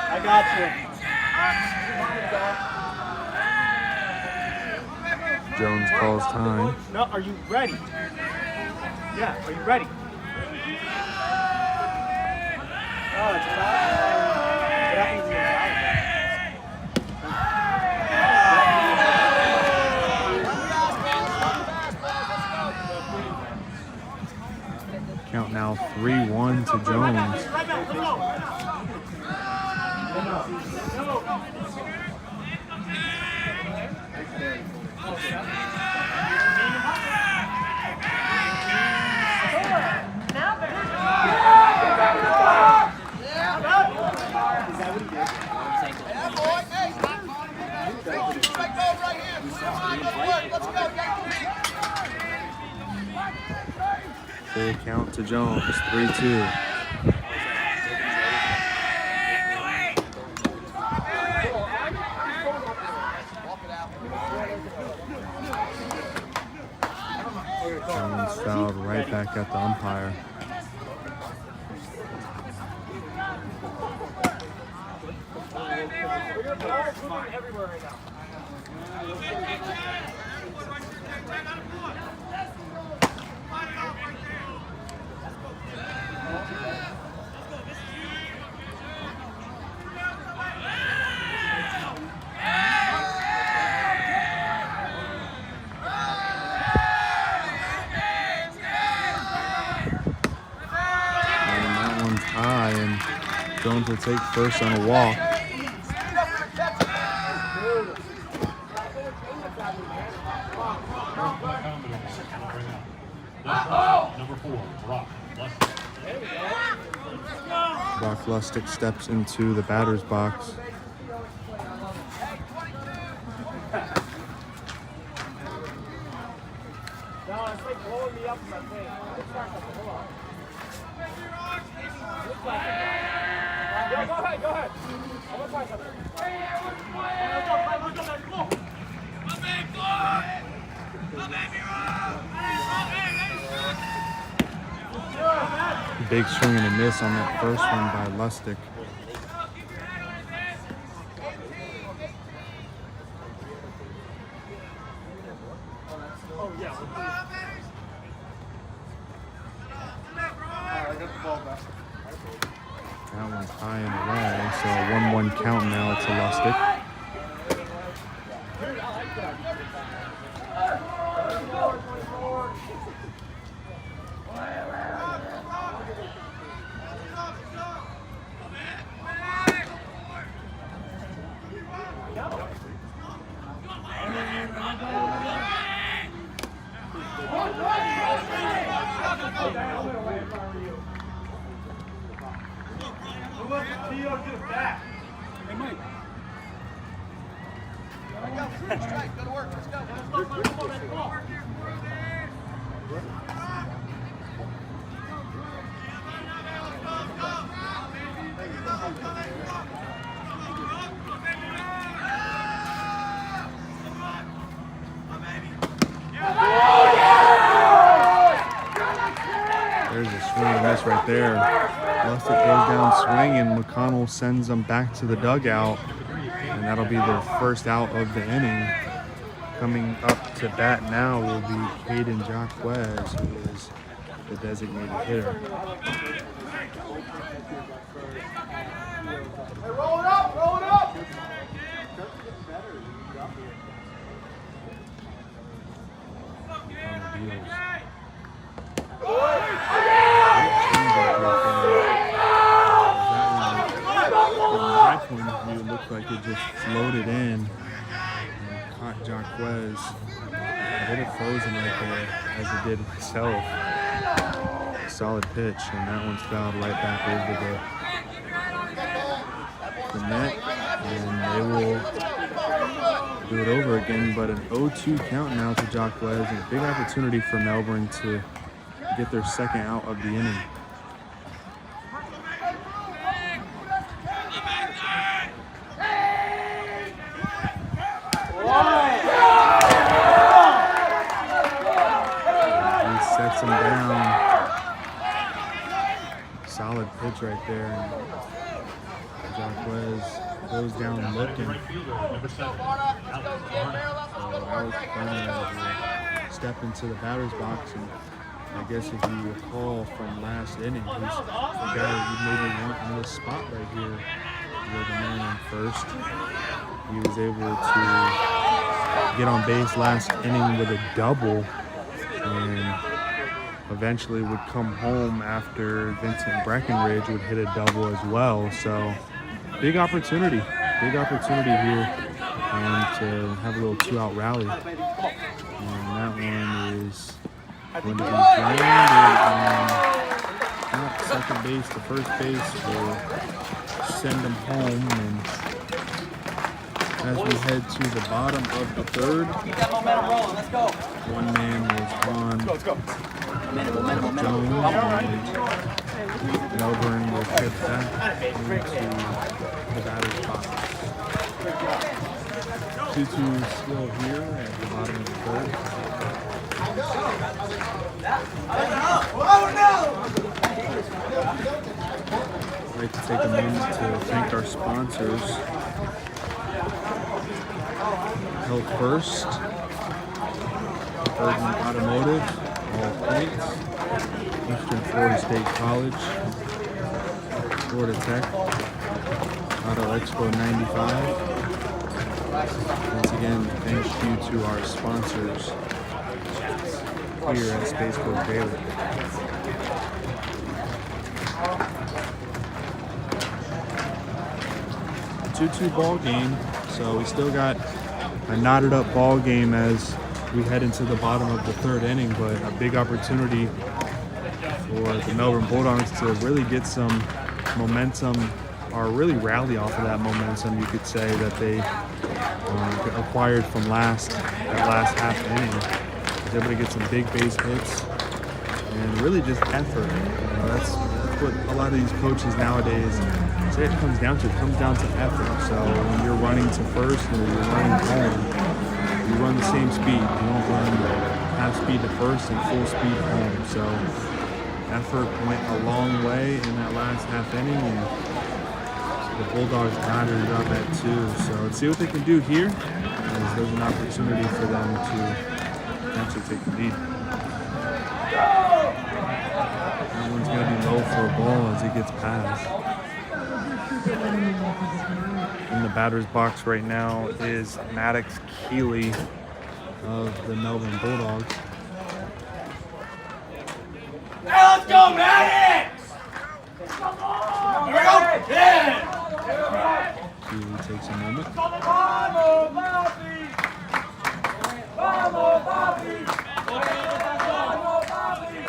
I got you. Jones calls time. No, are you ready? Yeah, are you ready? Oh, it's about what happens in the Count now 3-1 to Jones. Full count to Jones, 3-2. Jones fouled right back at the umpire. High, and Jones will take first on a walk. Number 4, Brock Lustig. Brock Lustig steps into the batter's box. Go ahead. I'm gonna find something. Big swing and a miss on that first one by Lustig. That one's high and away, so a 1-1 count now to Lustig. Hey, Mike. Go to work. Let's go. There's a swing and miss right there. Lustig goes down swinging. McConnell sends them back to the dugout, and that'll be their first out of the inning. Coming up to bat now will be Caden Jacquez, who is the designated hitter. Hey, roll it up, roll it up. Point of view, looked like it just floated in and caught Jacquez. I hit it frozen right there, as it did myself. Solid pitch, and that one's fouled right back over the net, and they will do it over again. But an 0-2 count now to Jacquez, and a big opportunity for Melbourne to get their second out of the inning. Sets him down. Solid pitch right there. And Jacquez goes down looking. So Alex Burnett will step into the batter's box, and I guess if you recall from last inning, he's the guy that you maybe want in this spot right here. You're the man on first. He was able to get on base last inning with a double, and eventually would come home after Vincent Breckenridge would hit a double as well. So big opportunity here, and to have a little 2-out rally. And that one is going to be grounded, and not second base to first base will send them home. And as we head to the bottom of the third, Keep that momentum rolling. Let's go. one man was on Jones, and Melbourne will get that into the batter's box. 2-2 still here at the bottom of the third. I'd like to take a moment to thank our sponsors. Health First, Urban Automotive, All Points, Eastern Florida State College, Florida Tech, Auto Expo 95. Once again, thank you to our sponsors here at Space Coast Daily. 2-2 ball game, so we still got a knotted up ball game as we head into the bottom of the third inning, but a big opportunity for the Melbourne Bulldogs to really get some momentum, or really rally off of that momentum, you could say, that they acquired from that last half inning. Was able to get some big base hits and really just effort. That's what a lot of these coaches nowadays say it comes down to. It comes down to effort. So when you're running to first and you're running home, you run the same speed. You don't run half speed to first and full speed home. So effort went a long way in that last half inning, and the Bulldogs battered it up at 2. So let's see what they can do here, as there's an opportunity for them to actually take the lead. That one's going to be low for a ball as it gets past. In the batter's box right now is Maddox Keeley of the Melbourne Bulldogs. Hey, let's go, Maddox! Come on! Here we go! Yeah! Keeley takes a moment. Vamos, Bobby! Vamos, Bobby! Vamos, Bobby!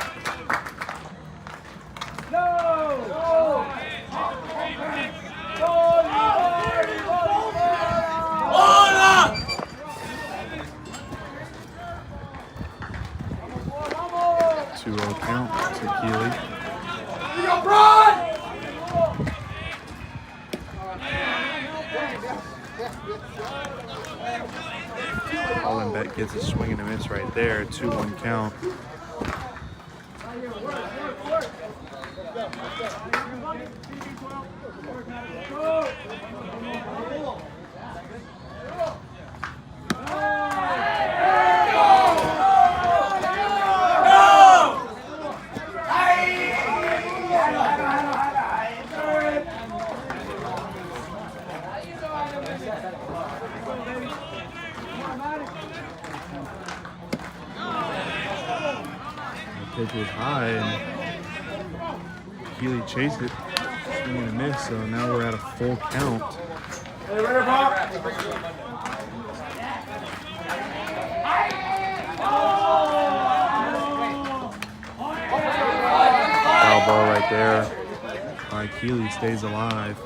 No! Hola! 2-0 count to Keeley. You go, Brian! Hollenbeck gets a swing and a miss right there. 2-1 count. Pitch was high, and Keeley chased it, swing and a miss. So now we're at a full count. Foul ball right there. All right, Keeley stays alive.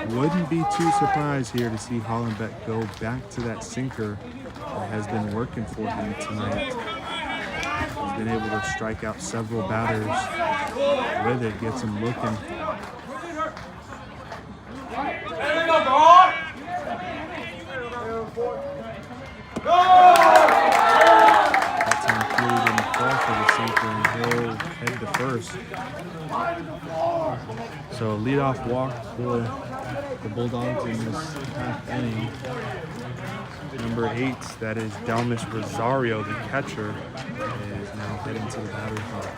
Wouldn't be too surprised here to see Hollenbeck go back to that sinker that has been working for him tonight. He's been able to strike out several batters with it, gets him looking. That time Keeley didn't fall for the sinker, and he'll head to first. So leadoff walk for the Bulldogs in this half inning. Number 8, that is Delmas Rosario, the catcher, is now heading to the batter's box.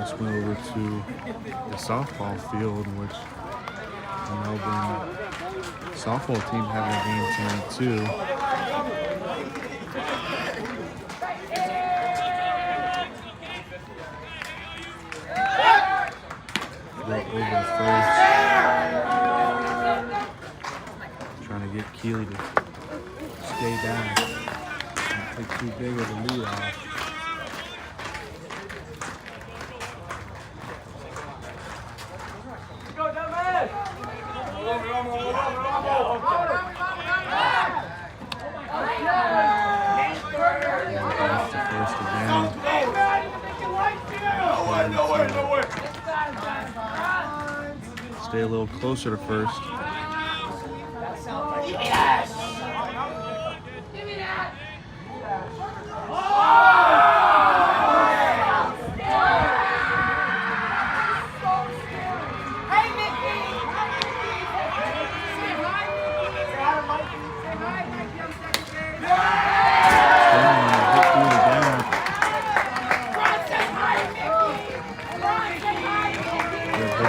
Let's went over to the softball field, which the Melbourne softball team having a game tonight too. Go over to first. Trying to get Keeley to stay down. Not take too big of a lead off. Back to first again. Stay a little closer to first.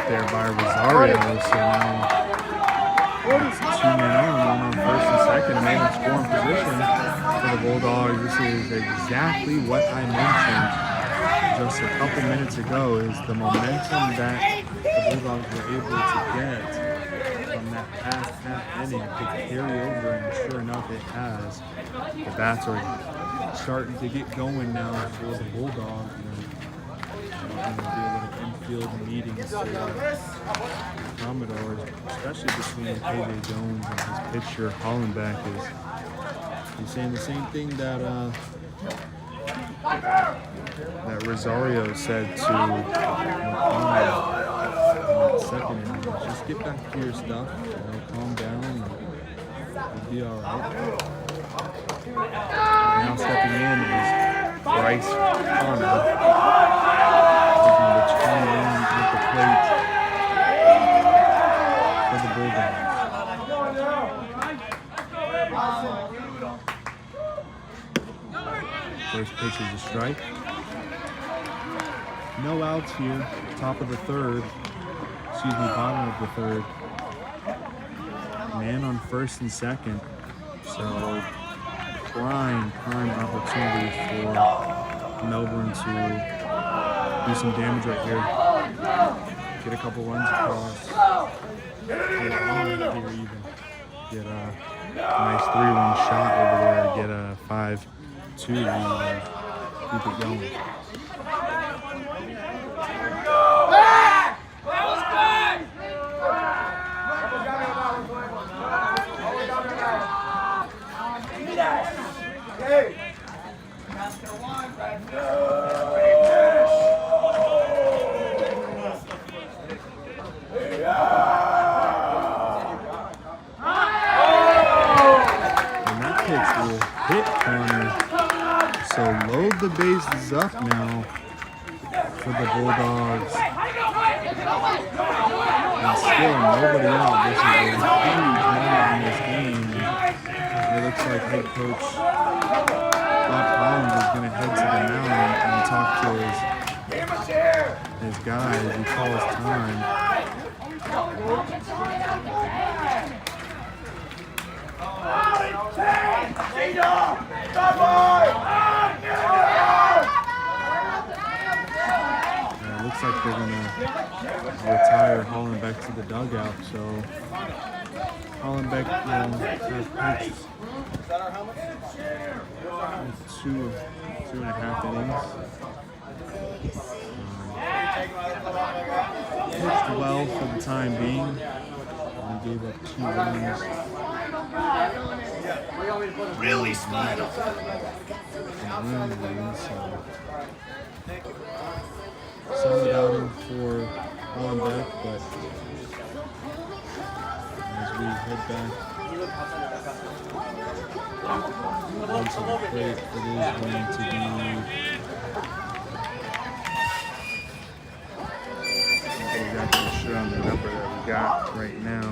There by Rosario, so now it's 2 men on, one on first and second, man in scoring position for the Bulldogs. This is exactly what I mentioned just a couple minutes ago, is the momentum that the Bulldogs were able to get from that past half inning to carry over, and sure enough it has. The bats are starting to get going now for the Bulldogs. Going to be a little infield meetings for the Commodores, especially between KJ Jones and his pitcher Hollenbeck. He's saying the same thing that Rosario said to McConnell in the second inning. Just get back to your stuff, calm down, and you'll be all right. Now stepping in is Bryce Connor. Looking to turn in at the plate for the Bulldogs. First pitch is a strike. No outs here. Top of the third. Excuse me, bottom of the third. Man on first and second. So prime opportunity for Melbourne to do some damage right here. Get a couple runs across. Get on here even. Get a nice 3-run shot over there. Get a 5-2 lead and keep it going. Hit Connor. So load the bases up now for the Bulldogs. And still nobody out. This is a huge moment in this game. It looks like head coach Bob Collins is going to head to the mound and talk to his guys and call his time. Looks like they're going to retire Hollenbeck to the dugout. So Hollenbeck has pitched 2.5 innings. Pitched well for the time being. He gave up 2 runs. Really smart. Solid outing for Hollenbeck, but as we head back onto the plate, it is going to be I'm not exactly sure on the number that we got right now.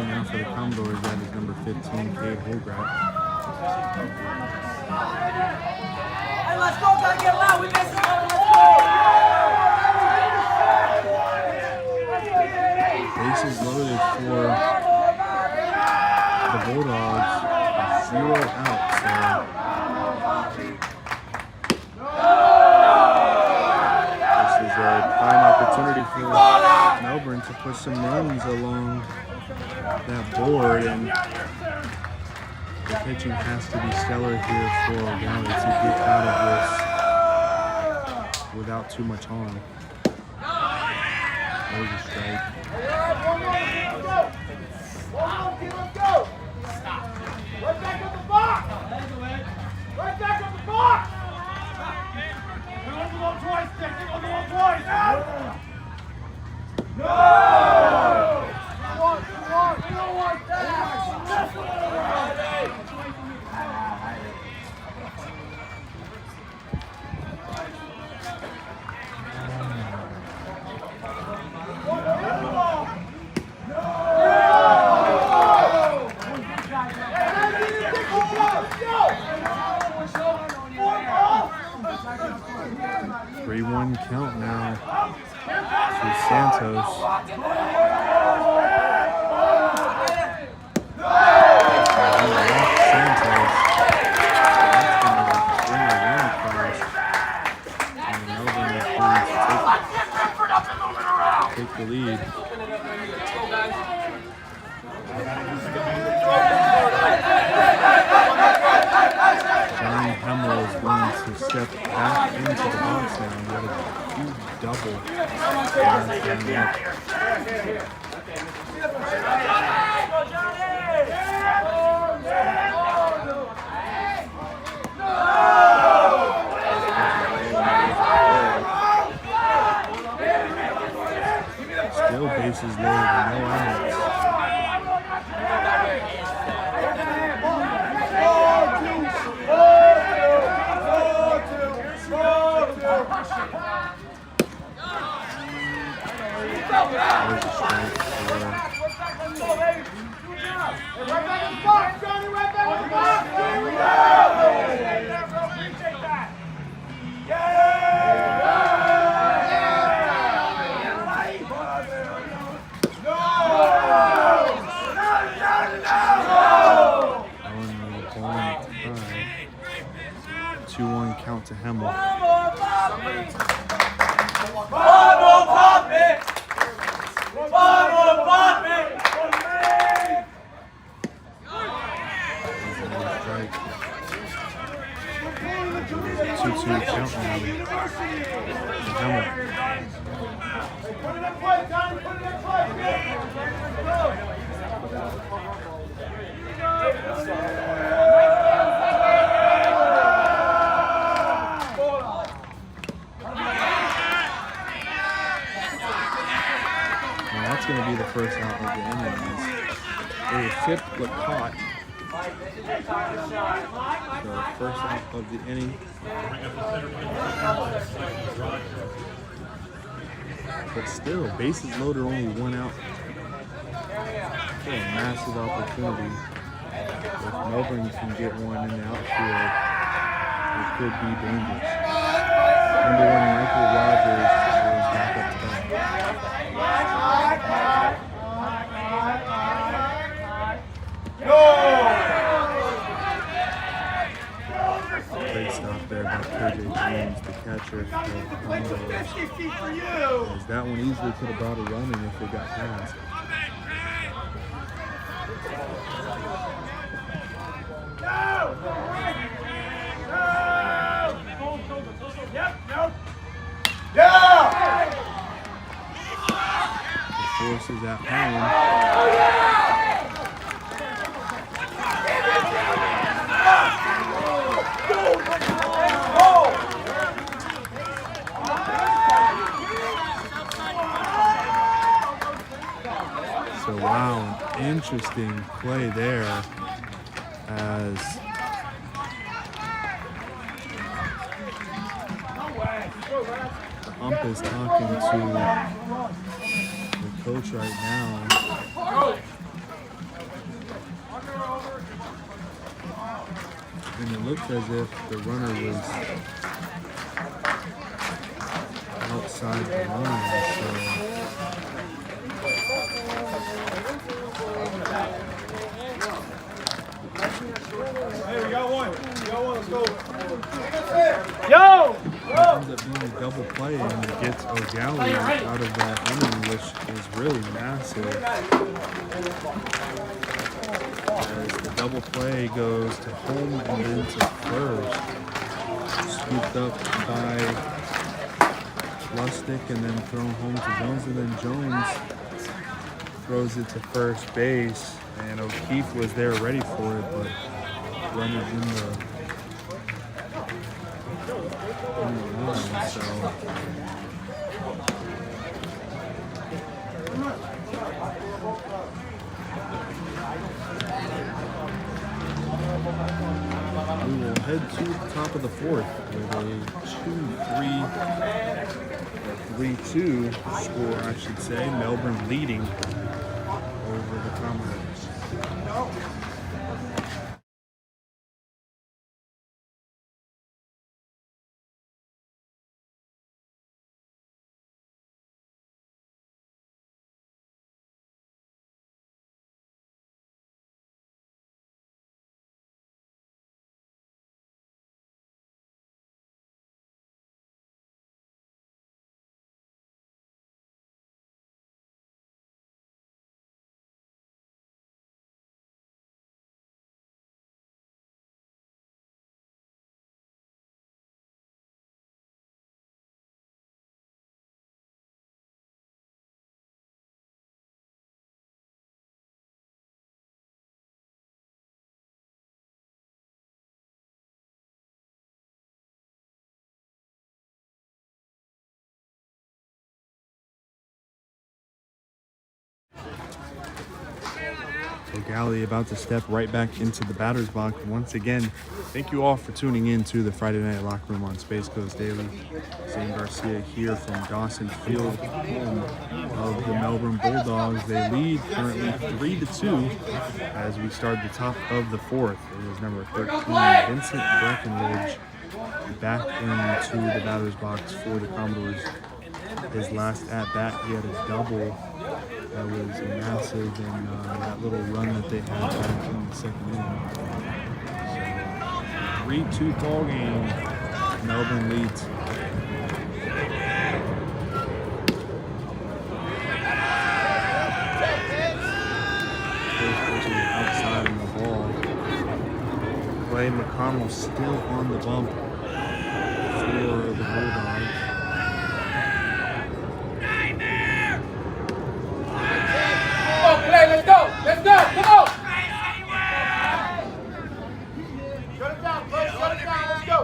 penalty now for the Commodores. That is number 15, Cade Holgraf. Hey, let's go, gotta get loud. We missed it. Bases loaded for the Bulldogs. 0 out. So this is a prime opportunity for Melbourne to push some runs along that board, and the pitching has to be stellar here for Eau Gallie to get out of this without too much harm. There's a strike. Let's go. Right back up the box. Right back up the box. Hit on the wall twice, Dick. Hit on the wall twice. No! We don't want that. 3-1 count now to Santos. Santos. That's going to bring a run across. And Melbourne is going to take the lead. Johnny Hemmel is going to step back into the box now. He had a huge double. Still bases loaded, no outs. There's a strike for Owen 2-1 count to Hemmel. Strike. 2-2 count now to Hemmel. Put it in play, Johnny. Put it in play. Now that's going to be the first out of the innings. They were fifth but caught. So first out of the inning. But still, bases loaded, only 1 out. Still a massive opportunity. If Melbourne can get one in the outfield, it could be dangerous. Number 1, Michael Rogers is back up to bat. Great stop there by KJ James, the catcher for the Commodores. As that one easily could have brought a run in if it got past. The force is at home. So wow, an interesting play there as the ump is talking to the coach right now. And it looked as if the runner was outside the line, so Hey, we got one. Let's go. Yo! it ends up being a double play and it gets Eau Gallie out of that inning, which is really massive. As the double play goes to home and then to first. Scooped up by Lustig and then thrown home to Jones, and then Jones throws it to first base, and O'Keefe was there ready for it, but runners in the line, so we will head to the top of the fourth with a 3-2 score, I should say. Melbourne leading over the Commodores. Eau Gallie about to step right back into the batter's box once again. Thank you all for tuning in to the Friday Night Locker Room on Space Coast Daily. Zane Garcia here from Dawson Field, home of the Melbourne Bulldogs. They lead currently 3-2 as we start the top of the fourth. It is number 13, Vincent Breckenridge, back into the batter's box for the Commodores. His last at-bat, he had a double that was massive in that little run that they had back in the second inning. So, 3-2 ball game. Melbourne leads. First person outside on the ball. Clay McConnell still on the bump for the Bulldogs. Let's go! Come on! Shut it down, bro. Shut it down. Let's go.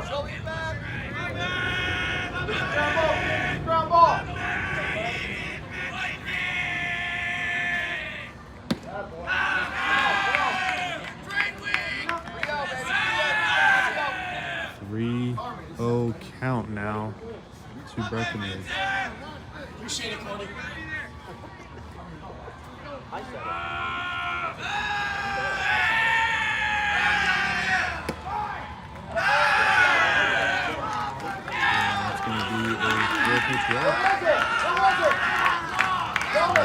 Ground ball. Three 3-0 count now to Breckenridge. Appreciate it, Cody. Pitch walk.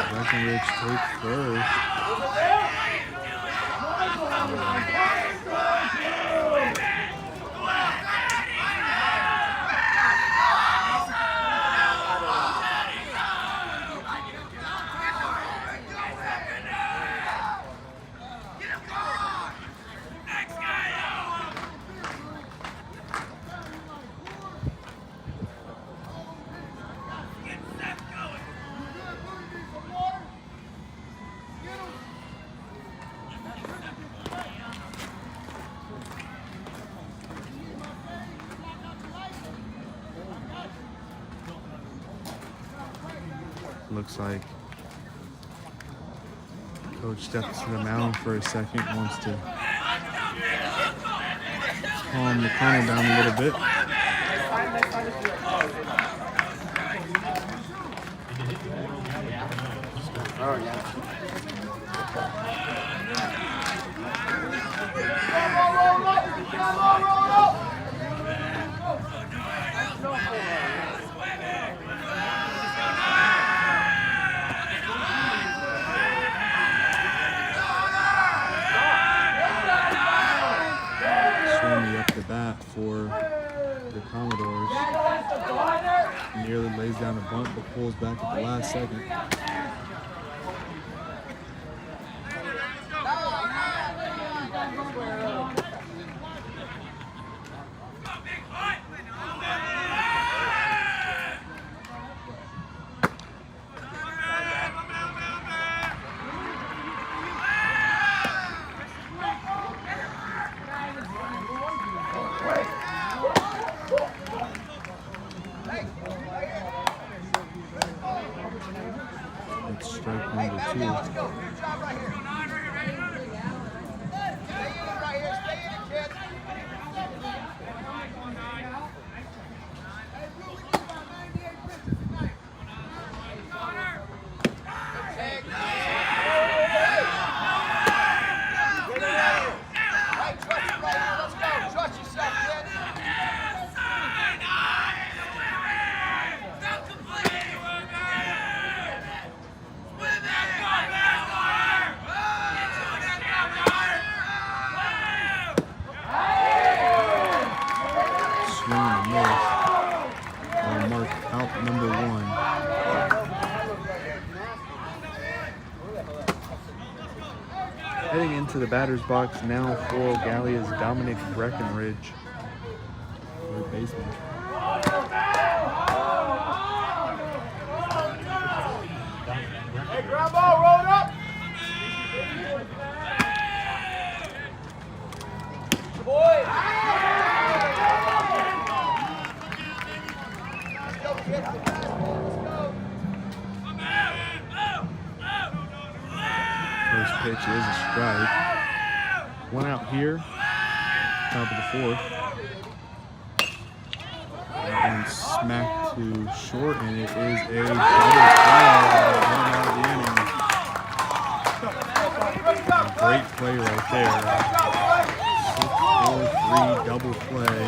Breckenridge takes first. Looks like Coach steps to the mound for a second, wants to calm McConnell down a little bit. Sweeney up the bat for the Commodores. Nearly lays down a bunt, but pulls back at the last second. It's strike number 2. Out number 1. Heading into the batter's box now for Eau Gallie is Dominic Breckenridge, third baseman. Hey, ground ball, roll it up. Boys. First pitch is a strike. One out here, top of the 4th. And smacked to short, and it is a double play. Great play right there. 6-4-3 double play.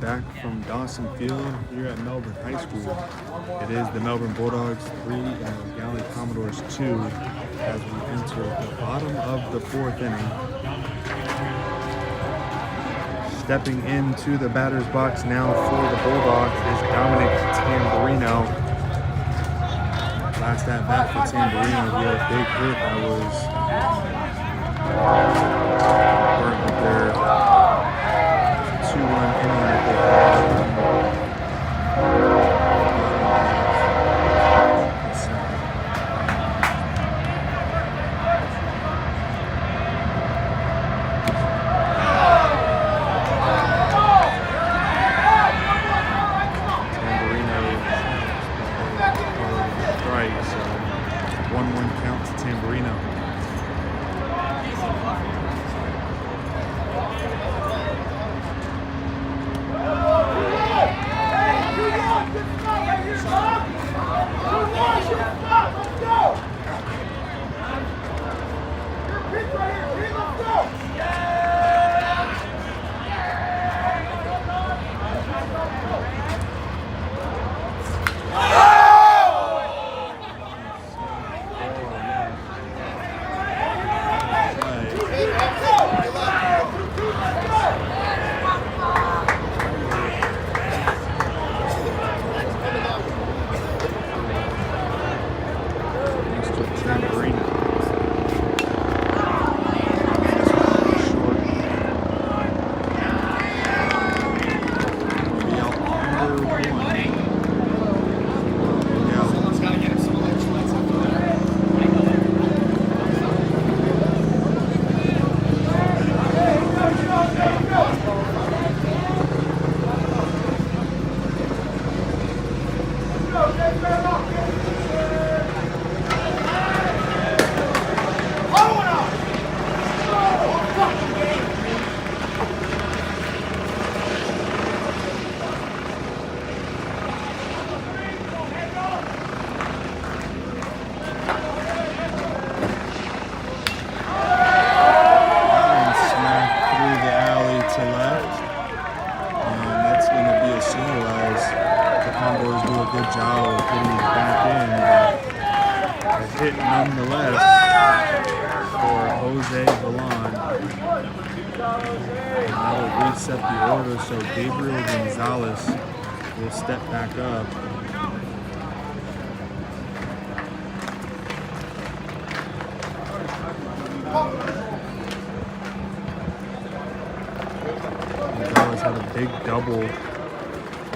Back from Dawson Field here at Melbourne High School. It is the Melbourne Bulldogs 3 and Eau Gallie Commodores 2 as we enter the bottom of the 4th inning. Stepping into the batter's box now for the Bulldogs is Dominic Tamburino. Last at bat for Tamburino, he had a big hit that was burnt with their 2-run inning that they had. Tamburino strike, so 1-1 count to Tamburino. Set the order, so Gabriel Gonzalez will step back up. Gonzalez had a big double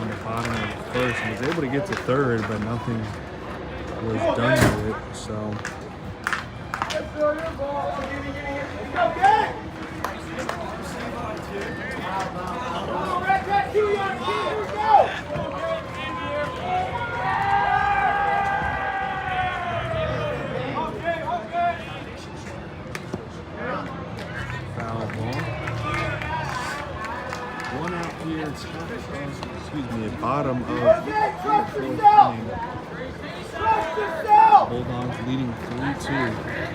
on the bottom of the first and was able to get to third, but nothing was done with it. So foul ball. One out here. Excuse me, at bottom of the fourth inning. Bulldogs leading 3-2.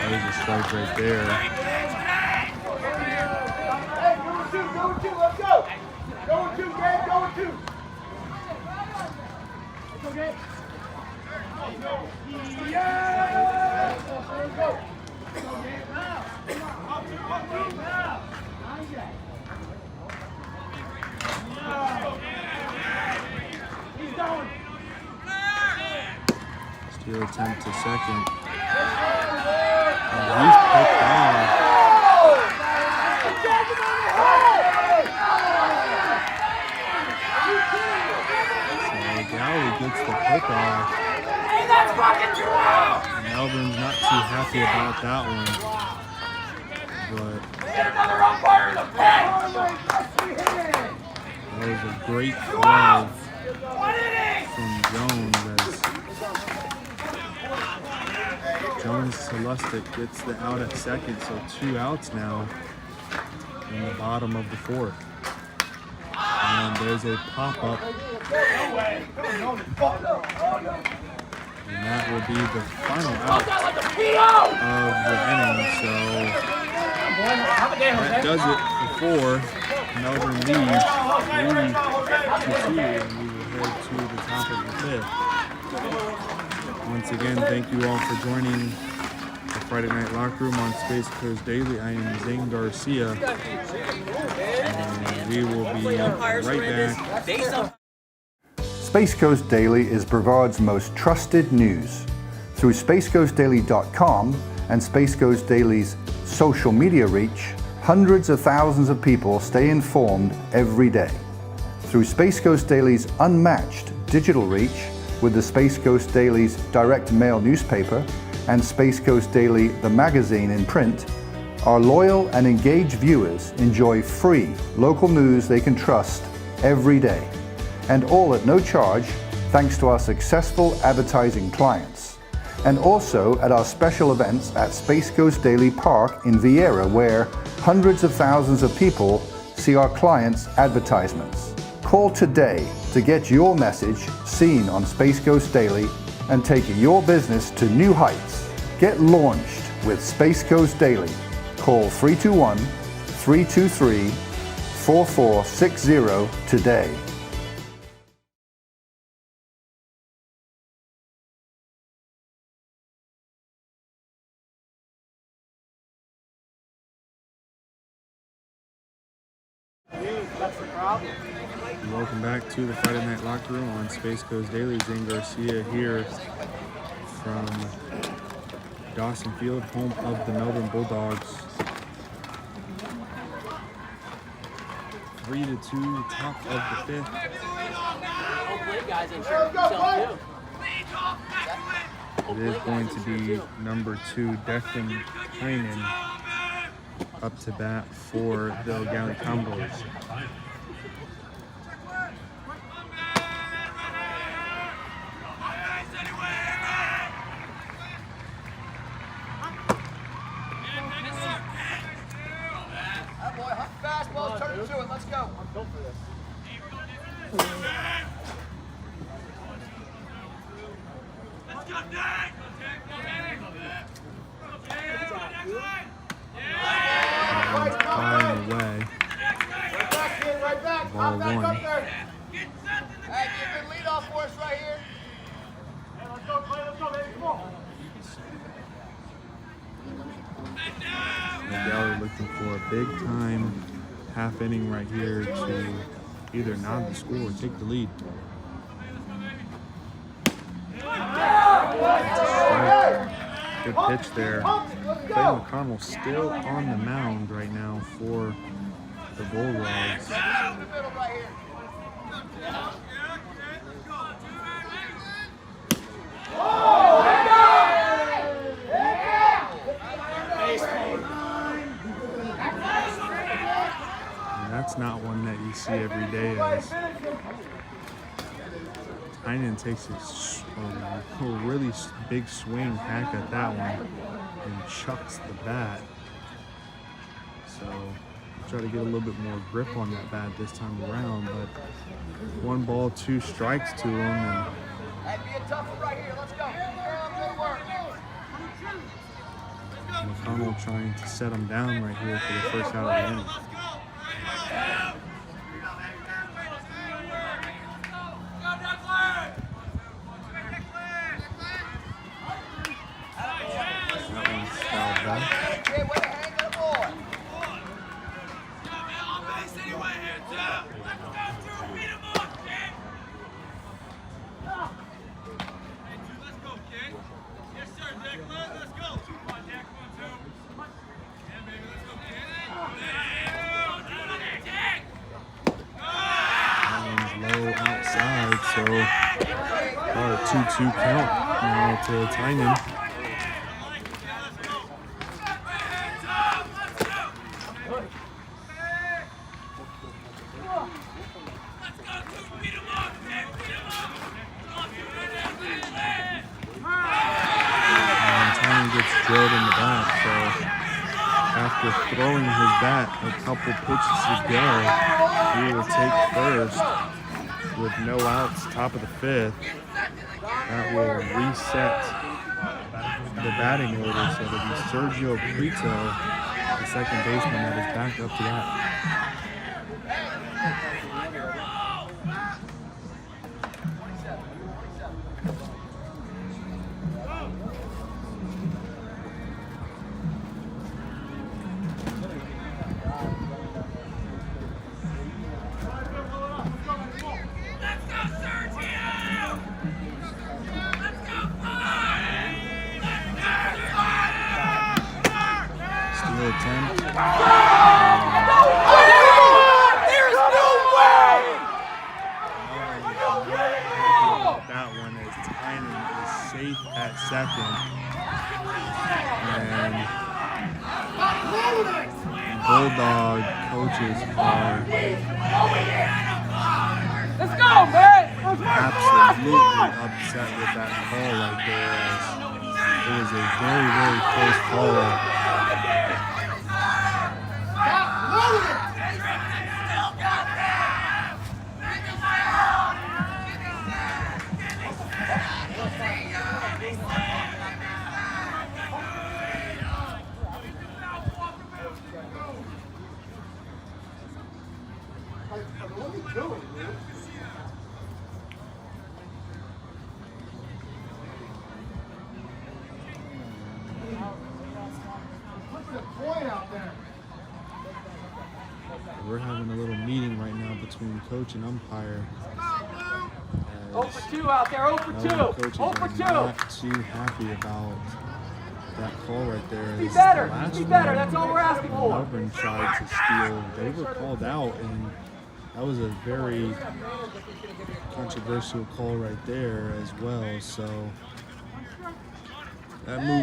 There's a strike right there. Hey, go two, let's go. Go two, Gabe, go two. Let's go, Gabe. Yeah! Let's go. Let's go, Gabe. Now. Now. He's going. Steal attempt to second. And he's picked off. So Gallie gets the pick off. Hey, that's fucking too loud! Melbourne's not too happy about that one. But Get another umpire in the bench! that was a great throw from Jones as Jones Celestic gets the out at second, so 2 outs now in the bottom of the fourth. And there's a pop-up. And that will be the final out of the inning. So that does it for Melbourne leads 3-2, and we will head to the top of the 5th. Once again, thank you all for joining the Friday Night Locker Room on Space Coast Daily. I am Zane Garcia, and we will be right back. Space Coast Daily is Brevard's most trusted news. Through spacecoastdaily.com and Space Coast Daily's social media reach, hundreds of thousands of people stay informed every day. Through Space Coast Daily's unmatched digital reach, with the Space Coast Daily's direct mail newspaper and Space Coast Daily, the magazine in print, our loyal and engaged viewers enjoy free local news they can trust every day, and all at no charge thanks to our successful advertising clients, and also at our special events at Space Coast Daily Park in Vieira, where hundreds of thousands of people see our clients' advertisements. Call today to get your message seen on Space Coast Daily and taking your business to new heights. Get launched with Space Coast Daily. Call 321-323-4460 today. Welcome back to the Friday Night Locker Room on Space Coast Daily. Zane Garcia here from Dawson Field, home of the Melbourne Bulldogs. 3-2, top of the fifth. It is going to be number 2, Declan Heinen, up to bat for the Eau Gallie Commodores. Fastball, turn it to it, let's go. I'm built for this. Let's go, Dad! High and away. Right back, kid, right back. Ball Hop back one. up there. Hey, be a good leadoff for us right here. Hey, let's go, Clay, let's go, baby, come on. Eau Gallie looking for a big time half inning right here to either nod the score or take the lead. Good pitch there. Clay McConnell still on the mound right now for the Bulldogs. That's not one that you see every day. As Heinen takes a really big swing back at that one and chucks the bat. So try to get a little bit more grip on that bat this time around, but 1 ball, 2 strikes to him. And McConnell trying to set him down right here for the first out of the inning. That one's fouled back. Outside, so about a 2-2 count now to Tynan. And Tynan gets drilled in the back, so after throwing his bat a couple pitches ago, he will take first. With no outs, top of the fifth. That will reset the batting order, so it'll be Sergio Prito, the second baseman, that is back up to that. Attempt. There is no way! That one is Tynan is safe at second. and Bulldog coaches are Let's go, man! absolutely upset with that call right there, as it was a very, very close call. We're having a little meeting right now between coach and umpire. 0 for 2 out there, 0 for 2. 0 Coaches for are 2. not too happy about that call right there. Be As better, the last be better. one, That's all we're asking for. Melbourne tried to steal. They were called out, and that was a very controversial call right there as well. So that moves